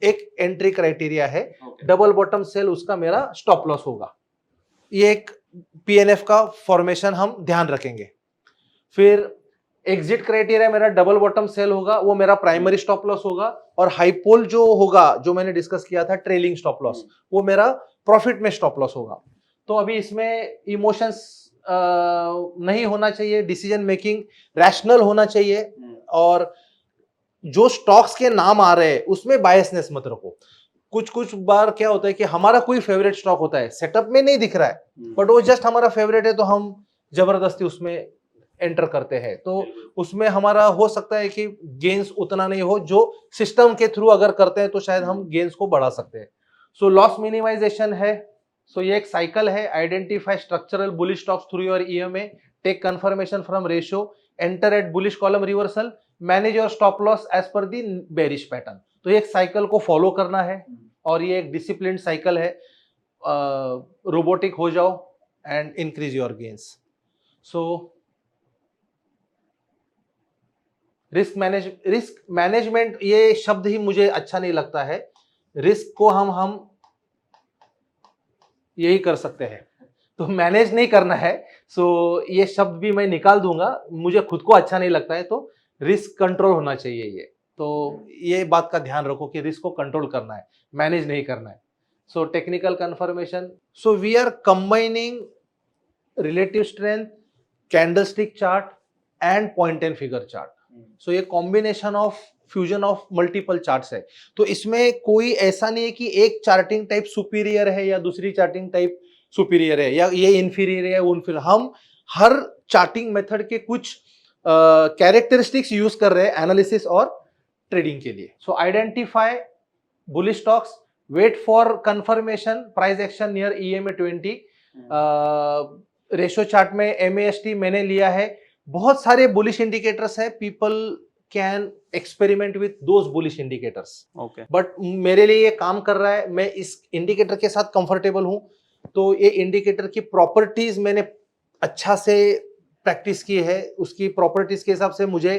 एक एंट्री क्राइटेरिया है। डबल बॉटम सेल उसका मेरा स्टॉप लॉस होगा। ये एक PNF का फॉर्मेशन हम ध्यान रखेंगे। फिर एग्जिट क्राइटेरिया मेरा डबल बॉटम सेल होगा, वो मेरा प्राइमरी स्टॉप लॉस होगा, और हाइपोल जो होगा, जो मैंने डिस्कस किया था ट्रेलिंग स्टॉप लॉस, वो मेरा प्रॉफिट में स्टॉप लॉस होगा। तो अभी इसमें इमोशंस नहीं होना चाहिए, डिसीजन मेकिंग रैशनल होना चाहिए, और जो स्टॉक्स के नाम आ रहे हैं उसमें बायसनेस मत रखो। कुछ बार क्या होता है कि हमारा कोई फेवरेट स्टॉक होता है, सेटअप में नहीं दिख रहा है, बट वो जस्ट हमारा फेवरेट है, तो हम जबरदस्ती उसमें एंटर करते हैं, तो उसमें हमारा हो सकता है कि गेन्स उतना नहीं हो, जो सिस्टम के थ्रू अगर करते हैं तो शायद हम गेन्स को बढ़ा सकते हैं। सो लॉस मिनिमाइजेशन है। सो ये एक साइकिल है, identify structural bullish stocks through your EMA, take confirmation from ratio, enter at bullish column reversal, manage your stop loss as per the bearish pattern. तो ये एक साइकिल को फॉलो करना है, और ये एक डिसिप्लिन साइकिल है। रोबोटिक हो जाओ and increase your gains. So risk management ये शब्द ही मुझे अच्छा नहीं लगता है। रिस्क को हम यही कर सकते हैं, तो मैनेज नहीं करना है। सो ये शब्द भी मैं निकाल दूंगा, मुझे खुद को अच्छा नहीं लगता है। तो रिस्क कंट्रोल होना चाहिए ये, तो ये बात का ध्यान रखो कि रिस्क को कंट्रोल करना है, मैनेज नहीं करना है। So technical confirmation, so we are combining relative strength, candlestick chart and point and figure chart. So ये combination of fusion of multiple charts है। तो इसमें कोई ऐसा नहीं है कि एक चार्टिंग टाइप सुपीरियर है या दूसरी चार्टिंग टाइप सुपीरियर है, या ये इंफीरियर है वो इंफीरियर। हम हर चार्टिंग मेथड के कुछ कैरेक्टरिस्टिक्स यूज कर रहे हैं एनालिसिस और ट्रेडिंग के लिए। So identify bullish stocks, wait for confirmation, price action near EMA 20। Ratio chart में MAST मैंने लिया है। बहुत सारे बुलिश इंडिकेटर्स है, people can experiment with those bullish indicators, but मेरे लिए ये काम कर रहा है, मैं इस इंडिकेटर के साथ कंफर्टेबल हूं। तो ये इंडिकेटर की प्रॉपर्टीज मैंने अच्छा से प्रैक्टिस की है, उसकी प्रॉपर्टीज के हिसाब से मुझे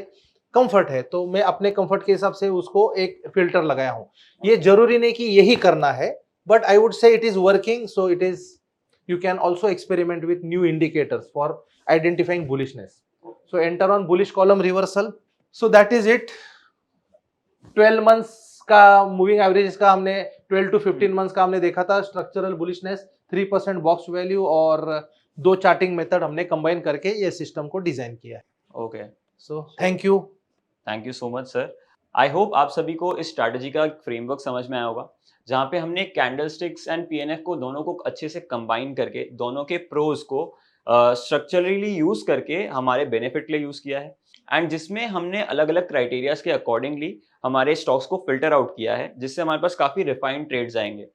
कंफर्ट है, तो मैं अपने कंफर्ट के हिसाब से उसको एक फिल्टर लगाया हूं। ये जरूरी नहीं कि यही करना है, but I would say it is working. So it is, you can also experiment with new indicators for identifying bullishness. So enter on bullish column reversal. So that is it. 12 months का moving average का हमने 12 to 15 months का हमने देखा था। Structural bullishness, 3% box value और 2 charting method हमने combine करके ये सिस्टम को डिजाइन किया है। Okay, so thank you so much sir. I hope आप सभी को इस स्ट्रैटेजी का फ्रेमवर्क समझ में आया होगा, जहाँ पे हमने कैंडलस्टिक्स एंड PNF को दोनों को अच्छे से कंबाइन करके दोनों के प्रोज को स्ट्रक्चरली यूज करके हमारे बेनिफिट के लिए यूज किया है, एंड जिसमें हमने अलग अलग क्राइटेरियाज के अकॉर्डिंगली हमारे स्टॉक्स को फिल्टर आउट किया है, जिससे हमारे पास काफ़ी रिफाइंड ट्रेड्स आएंगे।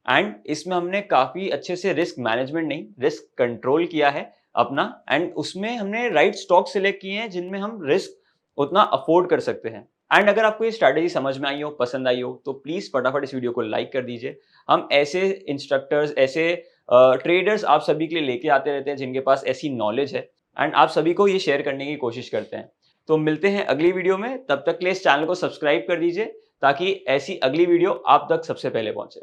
एंड इसमें हमने काफ़ी अच्छे से रिस्क मैनेजमेंट नहीं, रिस्क कंट्रोल किया है अपना, एंड उसमें हमने राइट स्टॉक सिलेक्ट किए हैं जिनमें हम रिस्क उतना अफोर्ड कर सकते हैं। एंड अगर आपको ये स्ट्रैटेजी समझ में आई हो, पसंद आई हो, तो प्लीज़ फटाफट इस वीडियो को लाइक कर दीजिए। हम ऐसे इंस्ट्रक्टर्स, ऐसे ट्रेडर्स आप सभी के लिए लेके आते रहते हैं जिनके पास ऐसी नॉलेज है, एंड आप सभी को ये शेयर करने की कोशिश करते हैं। तो मिलते हैं अगली वीडियो में, तब तक के लिए इस चैनल को सब्सक्राइब कर दीजिए ताकि ऐसी अगली वीडियो आप तक सबसे पहले पहुंचे।